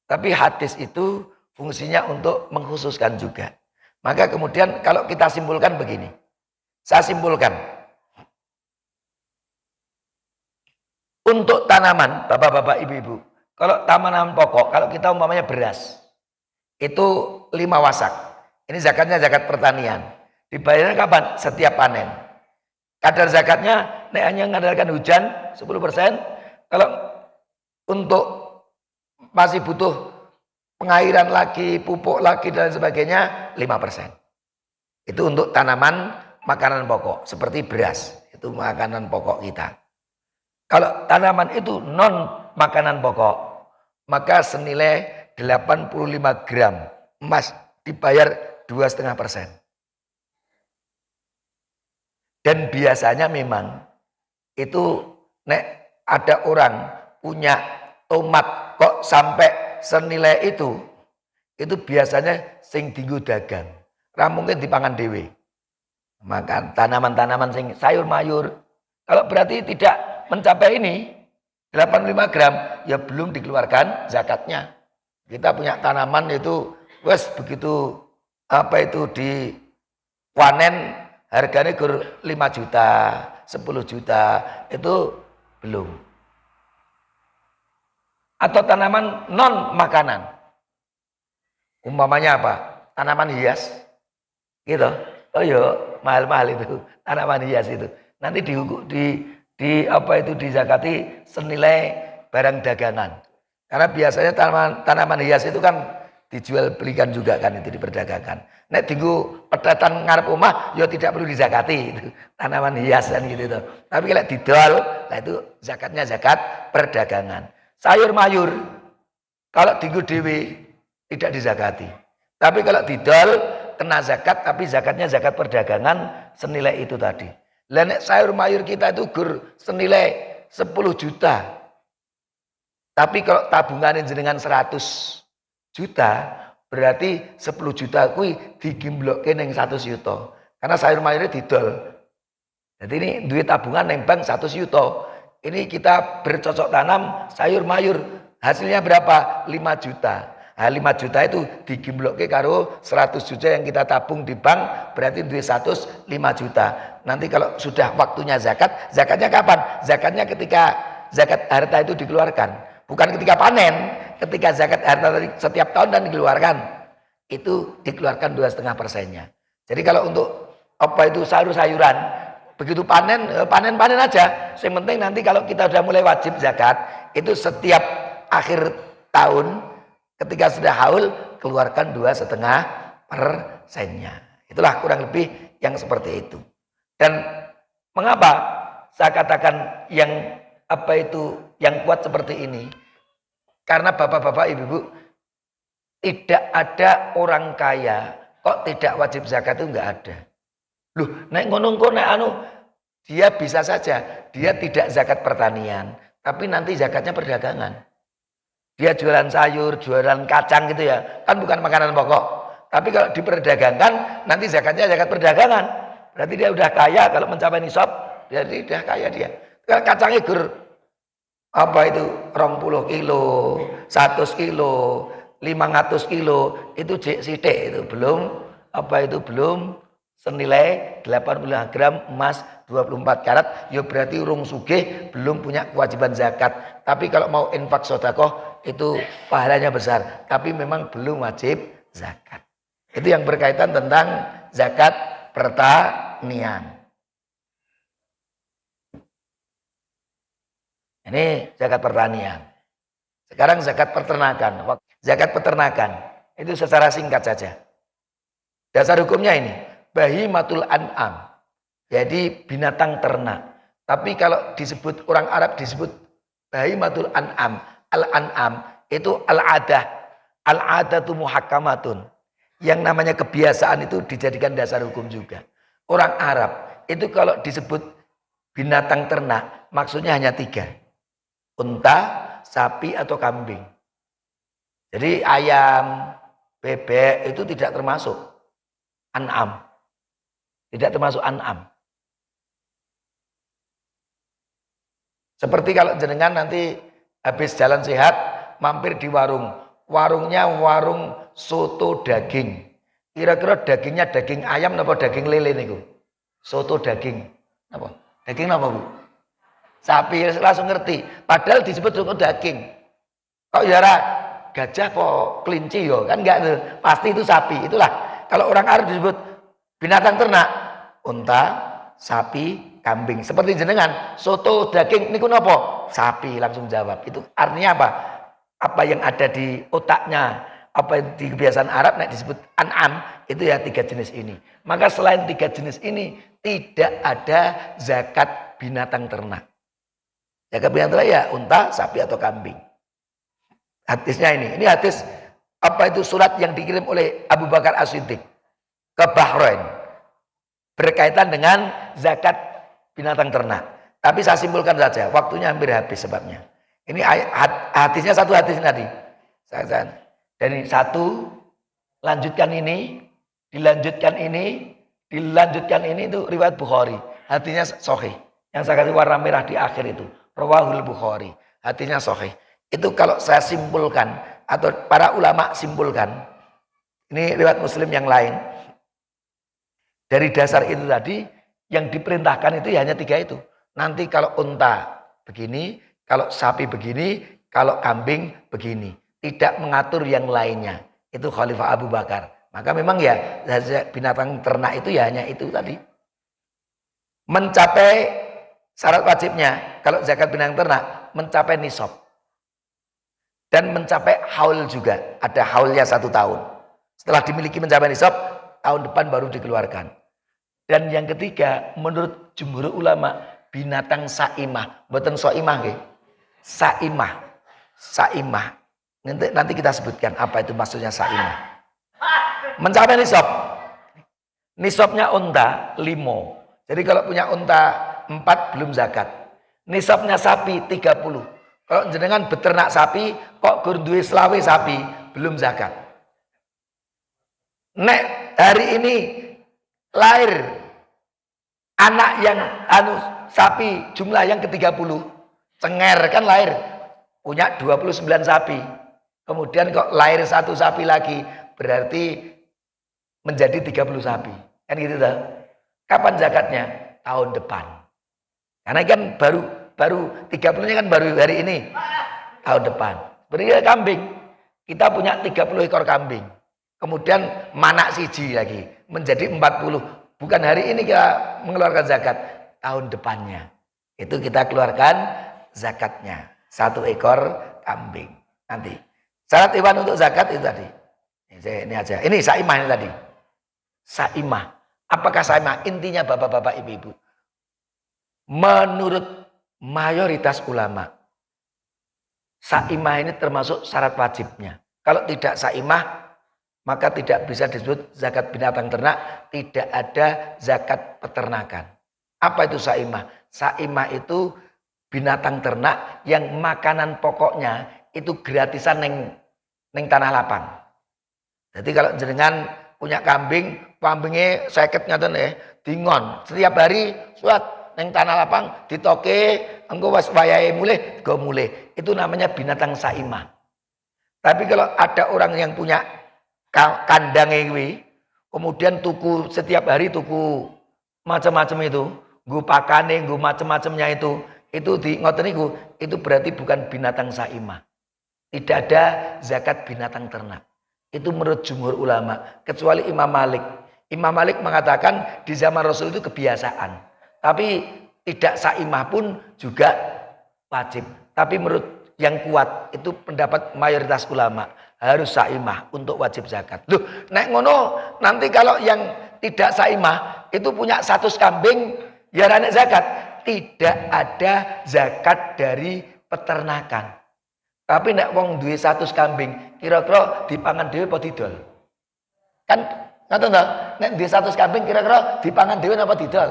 Tapi hadis itu fungsinya untuk mengkhususkan juga. Maka kemudian kalau kita simpulkan begini. Saya simpulkan. Untuk tanaman, bapak-bapak, ibu-ibu. Kalau tanaman pokok, kalau kita umpamanya beras. Itu 5 wasak. Ini zakatnya zakat pertanian. Dibayarnya kapan? Setiap panen. Kadar zakatnya, hanya mengandalkan hujan 10%. Kalau untuk masih butuh pengairan lagi, pupuk lagi dan sebagainya 5%. Itu untuk tanaman makanan pokok seperti beras, itu makanan pokok kita. Kalau tanaman itu non makanan pokok, maka senilai 85 gram emas dibayar 2,5%. Dan biasanya memang itu ada orang punya tomat kok sampai senilai itu biasanya sing dinggo dagang. Ra mungkin dipangan dhewe. Makan tanaman-tanaman sing sayur mayur. Kalau berarti tidak mencapai ini 85 gram ya belum dikeluarkan zakatnya. Kita punya tanaman itu wes begitu dipanen harganya 5 juta, 10 juta itu belum. Atau tanaman non makanan. Umpamanya apa? Tanaman hias. Gitu. Oh iya, mahal-mahal itu. Tanaman hias itu. Nanti dizakati senilai barang dagangan. Karena biasanya tanaman hias itu kan dijual belikan juga kan, itu diperdagangkan. Nek tinggu pedatan ngarep omah ya tidak perlu dizakati itu. Tanaman hias kan gitu itu. Tapi kalau didol, nah itu zakatnya zakat perdagangan. Sayur mayur kalau tinggu dewi tidak dizakati. Tapi kalau didol kena zakat, tapi zakatnya zakat perdagangan senilai itu tadi. Lah nek sayur mayur kita itu gur senilai 10 juta. Tapi kalau tabungannya jenengan 100 juta, berarti 10 juta kuwi digimblokke ning 100 juta. Karena sayur mayurnya didol. Jadi ini duit tabungan neng bank 100 juta. Ini kita bercocok tanam sayur mayur. Hasilnya berapa? 5 juta. Nah, 5 juta itu digimblokke karo 100 juta yang kita tabung di bank, berarti duit 105 juta. Nanti kalau sudah waktunya zakat, zakatnya kapan? Zakatnya ketika zakat harta itu dikeluarkan. Bukan ketika panen, ketika zakat harta tadi setiap tahun dan dikeluarkan. Itu dikeluarkan 2,5%-nya. Jadi kalau untuk apa itu sayur-sayuran, begitu panen, panen-panen aja. Yang penting nanti kalau kita sudah mulai wajib zakat, itu setiap akhir tahun ketika sudah haul, keluarkan 2,5%-nya. Itulah kurang lebih yang seperti itu. Dan mengapa saya katakan yang apa itu yang kuat seperti ini? Karena bapak-bapak, ibu-ibu, tidak ada orang kaya kok tidak wajib zakat itu enggak ada. Loh, nek ngono dia bisa saja dia tidak zakat pertanian, tapi nanti zakatnya perdagangan. Dia jualan sayur, jualan kacang gitu ya, kan bukan makanan pokok. Tapi kalau diperdagangkan, nanti zakatnya zakat perdagangan. Berarti dia udah kaya kalau mencapai nisab, jadi udah kaya dia. Kalau kacangnya apa itu 20 kilo, 100 kilo, 500 kilo, itu sithik itu belum belum senilai 80 gram emas 24 karat, ya berarti urung sugih, belum punya kewajiban zakat. Tapi kalau mau infak sedekah itu pahalanya besar, tapi memang belum wajib zakat. Itu yang berkaitan tentang zakat pertanian. Ini zakat pertanian. Sekarang zakat peternakan. Zakat peternakan itu secara singkat saja. Dasar hukumnya ini, bahimatul an'am. Jadi binatang ternak. Tapi kalau disebut orang Arab disebut bahimatul an'am. Al-an'am itu al-adah. Al-adatu muhakkamatun. Yang namanya kebiasaan itu dijadikan dasar hukum juga. Orang Arab itu kalau disebut binatang ternak maksudnya hanya 3. Unta, sapi atau kambing. Jadi ayam, bebek itu tidak termasuk an'am. Tidak termasuk an'am. Seperti kalau jenengan nanti habis jalan sehat, mampir di warung. Warungnya warung soto daging. Kira-kira dagingnya daging ayam apa daging lele niku? Soto daging. Apa? Daging apa, Bu? Sapi, langsung ngerti. Padahal disebut soto daging. Kok ya gajah po kelinci yo? Kan enggak tuh. Pasti itu sapi. Itulah kalau orang Arab disebut binatang ternak, unta, sapi, kambing. Seperti jenengan, soto daging niku napa? Sapi, langsung jawab. Itu artinya apa? Apa yang ada di otaknya, apa yang di kebiasaan Arab nek disebut an'am, itu ya 3 jenis ini. Maka selain 3 jenis ini tidak ada zakat binatang ternak. Zakat binatang ternak ya unta, sapi atau kambing. Hadisnya ini hadis apa itu surat yang dikirim oleh Abu Bakar As-Siddiq ke Bahrain berkaitan dengan zakat binatang ternak. Tapi saya simpulkan saja, waktunya hampir habis sebabnya. Ini hadisnya satu hadis tadi. Dan ini satu, lanjutkan ini, dilanjutkan ini, dilanjutkan ini itu riwayat Bukhari. Hadisnya sahih. Yang saya kasih warna merah di akhir itu, rawahul Bukhari. Hadisnya sahih. Itu kalau saya simpulkan atau para ulama simpulkan, ini riwayat Muslim yang lain. Dari dasar itu tadi, yang diperintahkan itu hanya 3 itu. Nanti kalau unta begini, kalau sapi begini, kalau kambing begini. Tidak mengatur yang lainnya. Itu Khalifah Abu Bakar. Maka memang ya binatang ternak itu ya hanya itu tadi. Mencapai syarat wajibnya, kalau zakat binatang ternak, mencapai nisab. Dan mencapai haul juga. Ada haulnya 1 tahun. Setelah dimiliki mencapai nisab, tahun depan baru dikeluarkan. Dan yang ketiga, menurut jumhur ulama, binatang saimah. Mboten soimah nggih. Saimah. Saimah. Nanti kita sebutkan apa itu maksudnya saimah. Mencapai nisab. Nisabnya unta 5. Jadi kalau punya unta 4 belum zakat. Nisabnya sapi 30. Kalau jenengan beternak sapi, kok gur duwe 20 sapi, belum zakat. Nek hari ini lahir anak yang sapi jumlah yang ke-30, cenger kan lahir punya 29 sapi. kemudian kok lahir satu sapi lagi, berarti menjadi 30 sapi. Kan gitu toh. Kapan zakatnya? Tahun depan. Karena kan baru 30-nya kan baru hari ini. Tahun depan. Berarti kambing. Kita punya 30 ekor kambing. Kemudian manak siji lagi menjadi 40. Bukan hari ini kita mengeluarkan zakat, tahun depannya. Itu kita keluarkan zakatnya. 1 ekor kambing. Nanti. Syarat hewan untuk zakat itu tadi. Ini aja. Ini saimah ini tadi. Saimah. Apakah saimah? Intinya bapak-bapak, ibu-ibu. Menurut mayoritas ulama, saimah ini termasuk syarat wajibnya. Kalau tidak saimah, maka tidak bisa disebut zakat binatang ternak, tidak ada zakat peternakan. Apa itu saimah? Saimah itu binatang ternak yang makanan pokoknya itu gratisan neng tanah lapang. Jadi kalau jenengan punya kambingnya seket ngaten dingon. Setiap hari suat neng tanah lapang ditoke engko wis wayahe mulih go mulih. Itu namanya binatang saimah. Tapi kalau ada orang yang punya kandang ini, kemudian tuku setiap hari tuku macam-macam itu, nggo pakane, nggo macam-macamnya itu di ngoten niku, itu berarti bukan binatang saimah. Tidak ada zakat binatang ternak. Itu menurut jumhur ulama, kecuali Imam Malik. Imam Malik mengatakan di zaman Rasul itu kebiasaan. Tapi tidak saimah pun juga wajib. Tapi menurut yang kuat itu pendapat mayoritas ulama harus saimah untuk wajib zakat. Loh, nek ngono nanti kalau yang tidak saimah itu punya 100 kambing ya nek zakat, tidak ada zakat dari peternakan. Tapi nek wong duwe 100 kambing, kira-kira dipangan dhewe apa didol? Kan ngoten to, nek duwe 100 kambing kira-kira dipangan dhewe apa didol?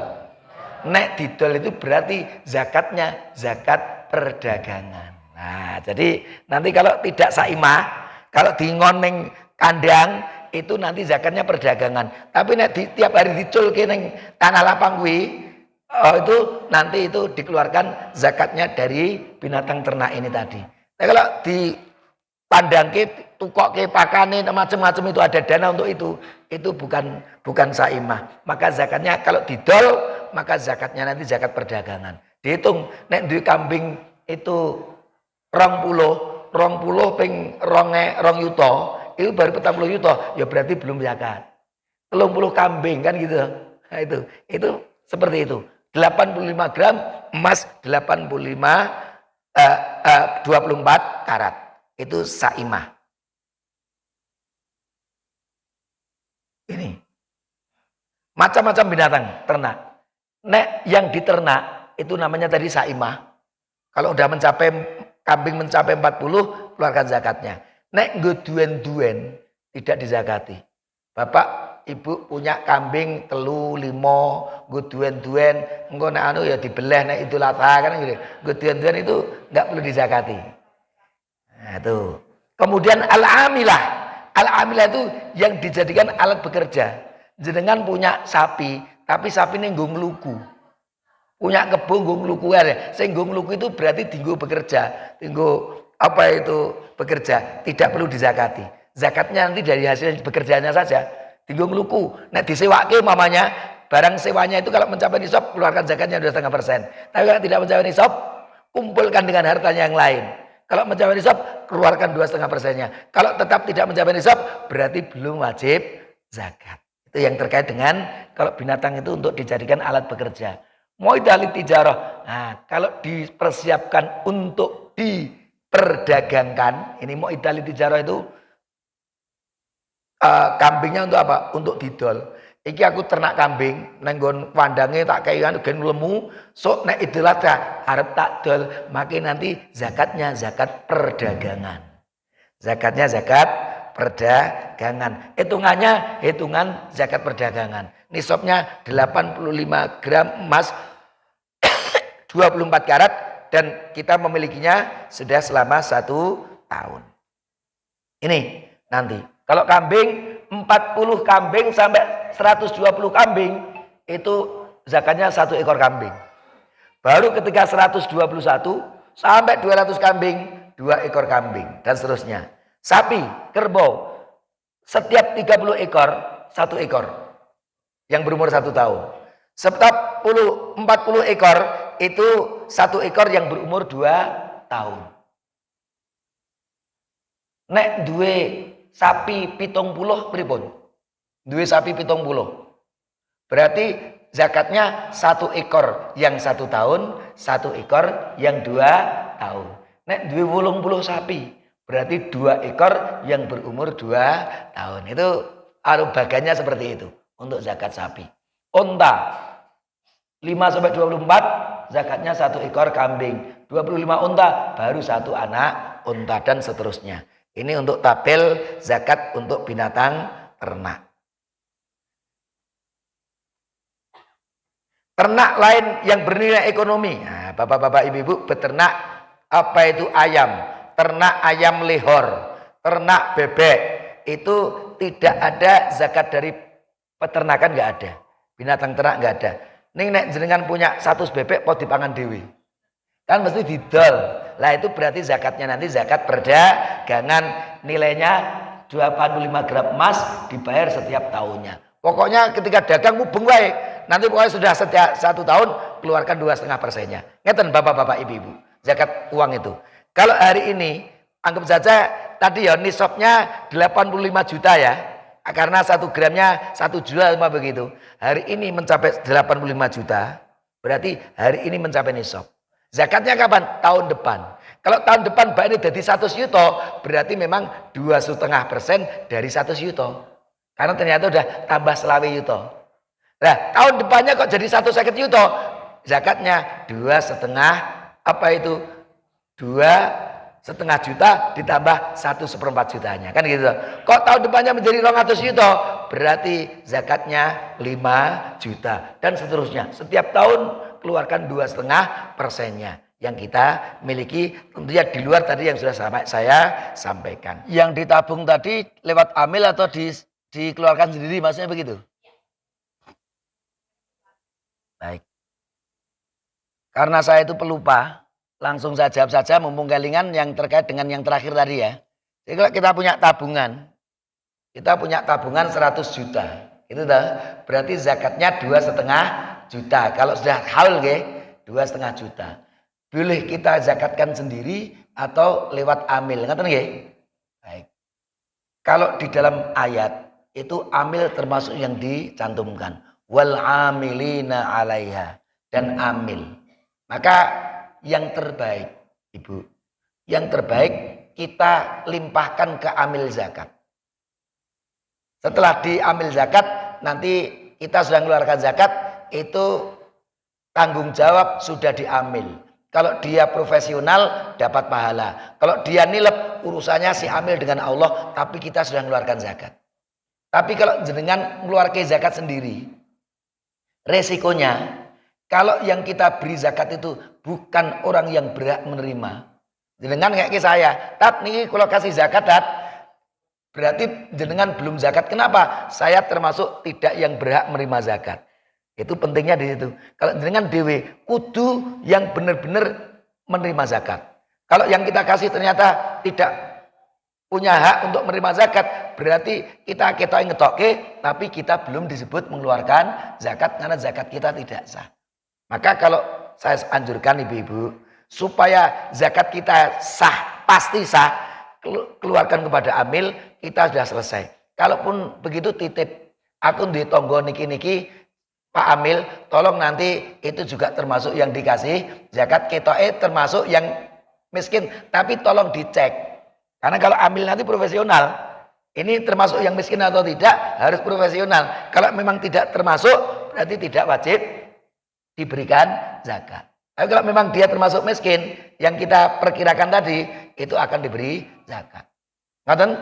Nek didol itu berarti zakatnya zakat perdagangan. Nah, jadi nanti kalau tidak saimah, kalau dingon ning kandang itu nanti zakatnya perdagangan. Tapi nek tiap hari diculke ning tanah lapang kuwi, itu nanti itu dikeluarkan zakatnya dari binatang ternak ini tadi. Nah, kalau di pandangke, tukoke, pakane, macam-macam itu ada dana untuk itu bukan saimah. Maka zakatnya kalau didol, maka zakatnya nanti zakat perdagangan. Dihitung, nek duwe kambing itu 20 ping 2 yuta, itu baru 40 yuta, ya berarti belum zakat. 30 kambing kan gitu. Nah, itu seperti itu. 85 gram emas 24 karat. Itu saimah. Ini. Macam-macam binatang ternak. Nek yang diternak itu namanya tadi saimah. Kalau udah kambing mencapai 40, keluarkan zakatnya. Nek ngeduen-duen tidak dizakati. Bapak, ibu punya kambing 3, 5, ngeduen-duen, engko nek anu ya dibeleh nek Idul Adha kan gitu. Ngeduen-duen itu enggak perlu dizakati. Nah, itu. Kemudian al-amilah. Al-amilah itu yang dijadikan alat bekerja. Jenengan punya sapi, tapi sapi ini nggo ngluku. Punya kebun nggo ngluku ae. Sing nggo ngluku itu berarti dinggo bekerja. Dinggo apa itu bekerja, tidak perlu dizakati. Zakatnya nanti dari hasil bekerjanya saja. Dinggo ngluku. Nek disewake mamanya, barang sewanya itu kalau mencapai nisab keluarkan zakatnya 2,5%. Tapi kalau tidak mencapai nisab, kumpulkan dengan hartanya yang lain. Kalau mencapai nisab, keluarkan 2,5%-nya. Kalau tetap tidak mencapai nisab, berarti belum wajib zakat. Itu yang terkait dengan kalau binatang itu untuk dijadikan alat bekerja. Mu'idhalit tijarah. Nah, kalau dipersiapkan untuk diperdagangkan, ini mu'idhalit tijarah itu kambingnya untuk apa? Untuk didol. Iki aku ternak kambing, nenggon pandange tak kaian gen lemu, sok nek Idul Adha arep tak dol, makin nanti zakatnya zakat perdagangan. Zakatnya zakat perdagangan. Hitungan zakat perdagangan. Nisabnya 85 gram emas 24 karat dan kita memilikinya sudah selama 1 tahun. Ini nanti kalau kambing 40 kambing sampai 120 kambing itu zakatnya 1 ekor kambing. Baru ketika 121 sampai 200 kambing 2 ekor kambing dan seterusnya. Sapi, kerbau, setiap 30 ekor, 1 ekor yang berumur 1 tahun. Setiap 40 ekor itu 1 ekor yang berumur 2 tahun. Nek duwe sapi 70 pripun? Duwe sapi 70. Berarti zakatnya 1 ekor yang 1 tahun, 1 ekor yang 2 tahun. Nek duwe 80 sapi, berarti 2 ekor yang berumur 2 tahun. Itu bagannya seperti itu untuk zakat sapi. Unta 5-24 zakatnya 1 ekor kambing. 25 unta baru 1 anak unta dan seterusnya. Ini untuk tabel zakat untuk binatang ternak. Ternak lain yang bernilai ekonomi. Nah, bapak-bapak, ibu-ibu, beternak apa itu ayam, ternak ayam lehor, ternak bebek, itu tidak ada zakat dari peternakan, nggak ada. Binatang ternak nggak ada. Ning nek jenengan punya 100 bebek pot dipangan dewi. Kan mesti didol. Lah itu berarti zakatnya nanti zakat perdagangan, nilainya 25 gram emas dibayar setiap tahunnya. Pokoknya ketika dagang mubeng wae. Nanti pokoknya sudah setiap 1 tahun keluarkan 2,5%-nya. Ngeten bapak-bapak, ibu-ibu. Zakat uang itu. Kalau hari ini anggap saja tadi ya nisabnya 85 juta ya. Karena 1 gramnya 1 juta apa begitu. Hari ini mencapai 85 juta. Berarti hari ini mencapai nisab. Zakatnya kapan? Tahun depan. Kalau tahun depan Mbak ini jadi 100 juta, berarti memang 2,5% dari 100 juta. Karena ternyata udah tambah selawe juta. Nah, tahun depannya kok jadi 150 juta? Zakatnya 2,5, apa itu? 2,5 juta ditambah 1/4 jutanya. Kan gitu. Kok tahun depannya menjadi 200 juta? Berarti zakatnya 5 juta. Dan seterusnya. Setiap tahun keluarkan 2,5%-nya yang kita miliki, tentunya di luar tadi yang sudah saya sampaikan. Yang ditabung tadi lewat amil atau dikeluarkan sendiri, maksudnya begitu? Baik. Karena saya itu pelupa, langsung saya jawab saja mumpung kelingan yang terkait dengan yang terakhir tadi ya. Jadi kalau kita punya tabungan 100 juta. Itu dah, berarti zakatnya 2,5 juta. Kalau sudah haul nggih, 2,5 juta. Boleh kita zakatkan sendiri atau lewat amil. Ngoten nggih? Baik. Kalau di dalam ayat itu amil termasuk yang dicantumkan. Wal amilina 'alaiha, dan amil. Maka yang terbaik, Ibu, yang terbaik kita limpahkan ke amil zakat. Setelah diambil zakat, nanti kita sudah mengeluarkan zakat, itu tanggung jawab sudah diambil. Kalau dia profesional dapat pahala. Kalau dia nilep, urusannya si amil dengan Allah, tapi kita sudah mengeluarkan zakat. Tapi kalau jenengan mengeluarkan zakat sendiri, resikonya kalau yang kita beri zakat itu bukan orang yang berhak menerima. Jenengan kayak saya, tat nih kalau kasih zakat, tat, berarti jenengan belum zakat. Kenapa? Saya termasuk tidak yang berhak menerima zakat. Itu pentingnya di situ. Kalau jenengan dewe kudu yang benar-benar menerima zakat. Kalau yang kita kasih ternyata tidak punya hak untuk menerima zakat, berarti kita ngetokke, tapi kita belum disebut mengeluarkan zakat karena zakat kita tidak sah. Maka kalau saya anjurkan ibu-ibu supaya zakat kita sah, pasti sah, keluarkan kepada amil, kita sudah selesai. Kalaupun begitu titip, aku di tonggo niki-niki, Pak Amil, tolong nanti itu juga termasuk yang dikasih zakat, ketoke termasuk yang miskin, tapi tolong dicek. Karena kalau amil nanti profesional, ini termasuk yang miskin atau tidak harus profesional. Kalau memang tidak termasuk, berarti tidak wajib diberikan zakat. Tapi kalau memang dia termasuk miskin, yang kita perkirakan tadi, itu akan diberi zakat. Ngoten?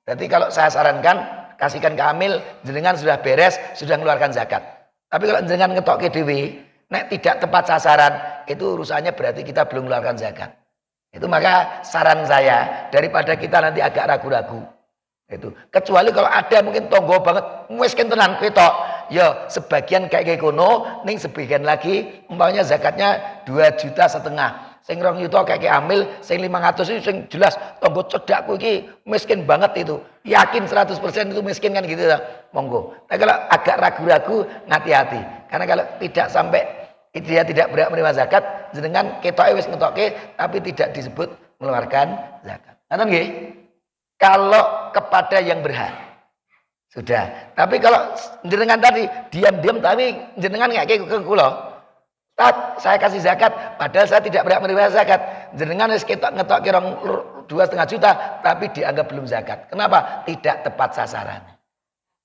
Jadi kalau saya sarankan, kasihkan ke amil, jenengan sudah beres, sudah mengeluarkan zakat. Tapi kalau jenengan ngetokke dhewe, nek tidak tepat sasaran, itu urusannya berarti kita belum mengeluarkan zakat. Itu maka saran saya, daripada kita nanti agak ragu-ragu. Itu. Kecuali kalau ada mungkin tonggo banget, miskin tenan ketok, ya sebagian kayak kono, ning sebagian lagi umpamanya zakatnya 2,5 juta. Sing 2 yuta kakek amil, sing 500 itu sing jelas tonggo cedakku iki miskin banget itu. Yakin 100% itu miskin kan gitu ya. Monggo. Tapi kalau agak ragu-ragu, hati-hati. Karena kalau tidak sampai dia tidak berhak menerima zakat, jenengan ketoke wis ngetoke tapi tidak disebut mengeluarkan zakat. Ngoten nggih? Kalau kepada yang berhak. Sudah. Tapi kalau jenengan tadi diam-diam tapi jenengan ngake ke kula. Tat, saya kasih zakat, padahal saya tidak berhak menerima zakat. Jenengan wis ketok ngetok kira 2,5 juta, tapi dianggap belum zakat. Kenapa? Tidak tepat sasaran.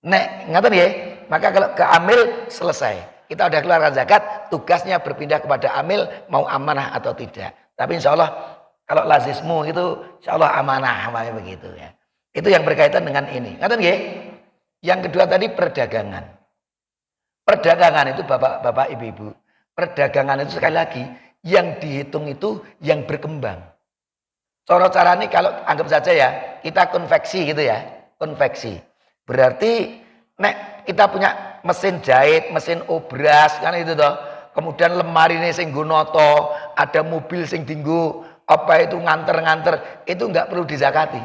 Nek, ngaten nggih? Maka kalau ke amil selesai. Kita udah keluarkan zakat, tugasnya berpindah kepada amil mau amanah atau tidak. Tapi insya Allah kalau lazismu itu insya Allah amanah, namanya begitu ya. Itu yang berkaitan dengan ini. Ngaten nggih? Yang kedua tadi perdagangan. Perdagangan itu bapak-bapak, ibu-ibu. Perdagangan itu sekali lagi yang dihitung itu yang berkembang. Cara ini kalau anggap saja ya kita konveksi gitu ya, konveksi. Berarti nek kita punya mesin jahit, mesin obras kan itu toh. Kemudian lemari ini sing noto, ada mobil sing dinggo apa itu nganter-nganter, itu enggak perlu dizakati.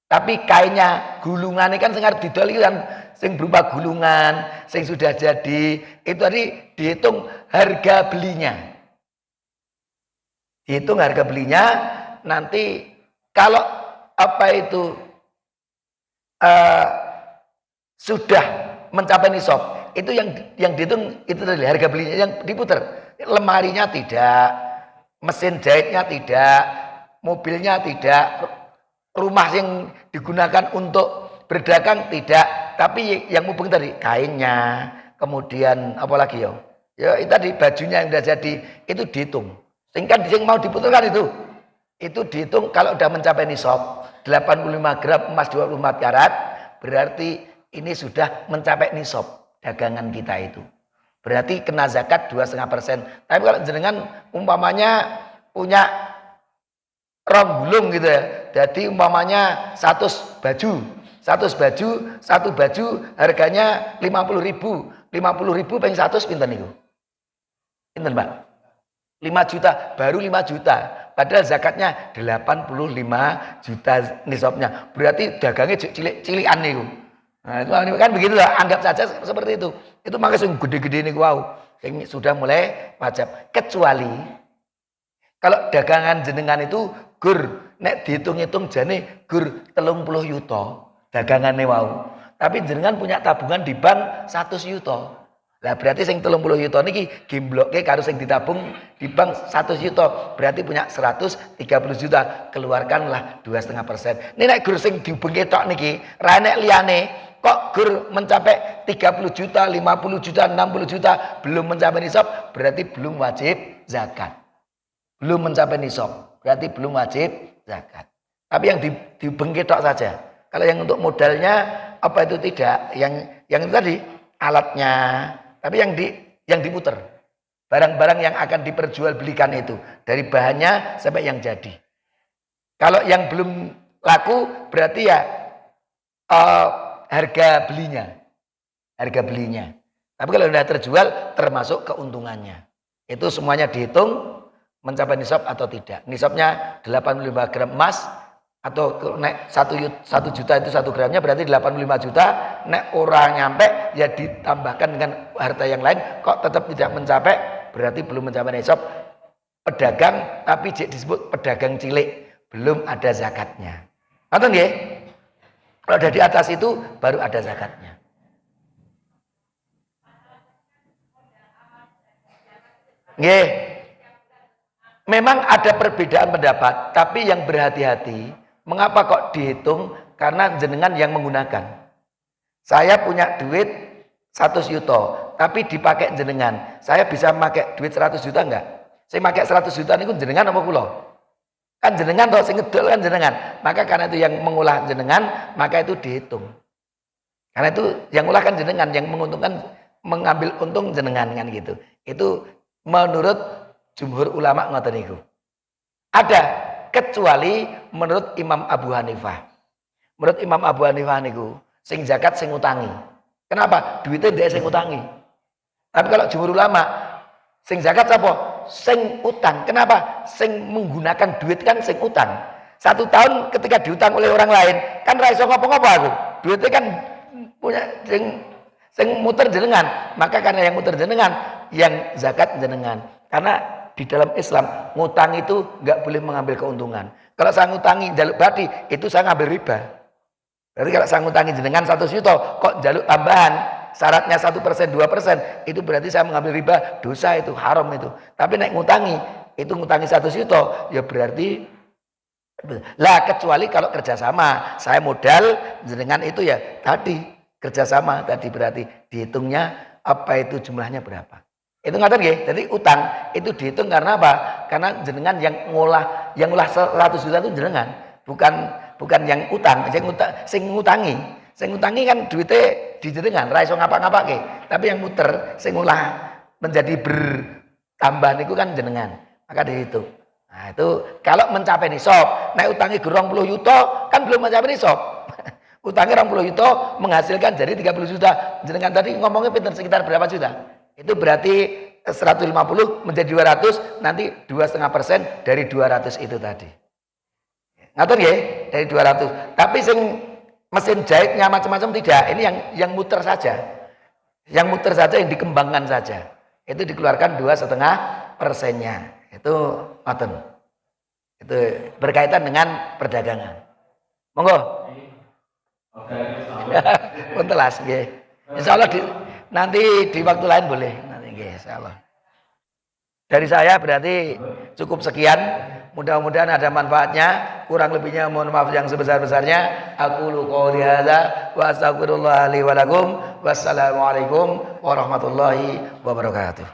Tapi kainnya, gulungan ini kan sing arep didol iki kan sing berupa gulungan, sing sudah jadi, itu tadi dihitung harga belinya. Dihitung harga belinya, nanti kalau apa itu sudah mencapai nisab, itu yang dihitung itu tadi harga belinya yang diputer. Lemarinya tidak, mesin jahitnya tidak, mobilnya tidak, rumah yang digunakan untuk berdagang tidak, tapi yang mumpung tadi kainnya, kemudian apa lagi ya? Ya itu tadi bajunya yang sudah jadi itu dihitung. Sehingga yang mau diputarkan itu dihitung kalau sudah mencapai nisab 85 gram emas 24 karat, berarti ini sudah mencapai nisab dagangan kita itu. Berarti kena zakat 2,5%. Tapi kalau jenengan umpamanya punya rong gulung gitu ya. Jadi umpamanya 100 baju. 100 baju, satu baju harganya 50.000. 50.000 peng 100 pinten niku? Pinten, Mbak? 5 juta, baru 5 juta. Padahal zakatnya 85 juta nisabnya. Berarti dagangnya cilik-cilikan niku. Nah, itu kan begitu lah, anggap saja seperti itu. Itu makanya gede-gede niku wow. Yang sudah mulai wajib. Kecuali kalau dagangan jenengan itu gur nek dihitung-hitung jane gur 30 yuta dagangane wau. Tapi jenengan punya tabungan di bank 100 yuta. Lah berarti sing 30 yuta niki gimbloke karo sing ditabung di bank 100 yuta, berarti punya 130 juta. Keluarkanlah 2,5%. Ini nek gur sing dihubungke tok niki, ra nek liyane kok gur mencapai 30 juta, 50 juta, 60 juta belum mencapai nisab, berarti belum wajib zakat. Belum mencapai nisab, berarti belum wajib zakat. Tapi yang dibengkit tok saja. Kalau yang untuk modalnya apa itu tidak, yang itu tadi alatnya, tapi yang diputer. Barang-barang yang akan diperjualbelikan itu dari bahannya sampai yang jadi. Kalau yang belum laku berarti ya harga belinya. Harga belinya. Tapi kalau sudah terjual termasuk keuntungannya. Itu semuanya dihitung mencapai nisab atau tidak. Nisabnya 85 gram emas atau nek 1 juta itu 1 gramnya berarti 85 juta. Nek orang nyampe ya ditambahkan dengan harta yang lain kok tetap tidak mencapai, berarti belum mencapai nisab. Pedagang tapi disebut pedagang cilik, belum ada zakatnya. Ngerti nggih? Kalau ada di atas itu baru ada zakatnya. Nggih. Memang ada perbedaan pendapat, tapi yang berhati-hati, mengapa kok dihitung? Karena jenengan yang menggunakan. Saya punya duit 100 juta, tapi dipakai jenengan. Saya bisa pakai duit 100 juta enggak? Saya pakai 100 juta ini jenengan apa kula? Kan jenengan toh, sing ngedol kan jenengan. Maka karena itu yang mengolah jenengan, maka itu dihitung. Karena itu yang ngolah kan jenengan, yang menguntungkan mengambil untung jenengan kan gitu. Itu menurut jumhur ulama ngoten niku. Ada kecuali menurut Imam Abu Hanifah. Menurut Imam Abu Hanifah niku sing zakat sing utangi. Kenapa? Duitnya ndek sing utangi. Tapi kalau jumhur ulama sing zakat sapa? sing utang. Kenapa? Sing menggunakan duit kan sing utang. 1 tahun ketika diutang oleh orang lain, kan ra iso ngopo-ngopo aku. Duitnya kan punya sing muter jenengan. Maka karena yang muter jenengan, yang zakat jenengan. Karena di dalam Islam ngutang itu nggak boleh mengambil keuntungan. Kalau saya ngutangi jaluk badi, itu saya ngambil riba. Berarti kalau saya ngutangi jenengan 1 juta, kok jaluk tambahan, syaratnya 1%, 2%, itu berarti saya mengambil riba, dosa itu, haram itu. Tapi naik ngutangi, itu ngutangi 1 juta, ya berarti lah, kecuali kalau kerjasama, saya modal jenengan itu ya tadi kerjasama tadi, berarti dihitungnya apa itu jumlahnya berapa. Itu ngatain nggih. Jadi utang itu dihitung karena apa? Karena jenengan yang ngolah 100 juta itu jenengan, bukan yang utang. Sing ngutangi kan duitnya di jenengan, ra iso ngapa-ngapake. Tapi yang muter sing ngolah menjadi bertambah niku kan jenengan. Maka dihitung. Nah, itu kalau mencapai nisab, naik utangi 20 juta kan belum mencapai nisab. Utangnya 20 juta menghasilkan jadi 30 juta. Jenengan tadi ngomongnya pinter sekitar berapa juta? Itu berarti 150 menjadi 200, nanti 2,5% dari 200 itu tadi. Ngatur ya, dari 200. Tapi sing mesin jahitnya macam-macam tidak. Ini yang muter saja. Yang muter saja, yang dikembangkan saja. Itu dikeluarkan 2,5%-nya. Itu ngoten. Itu berkaitan dengan perdagangan. Monggo. Pun telas nggih. Insyaallah nanti di waktu lain boleh nanti nggih insyaallah. Dari saya berarti cukup sekian. Mudah-mudahan ada manfaatnya. Kurang lebihnya mohon maaf yang sebesar-besarnya. Aqulu qouli hadza wa astaghfirullah li wa lakum. Wassalamualaikum warahmatullahi wabarakatuh.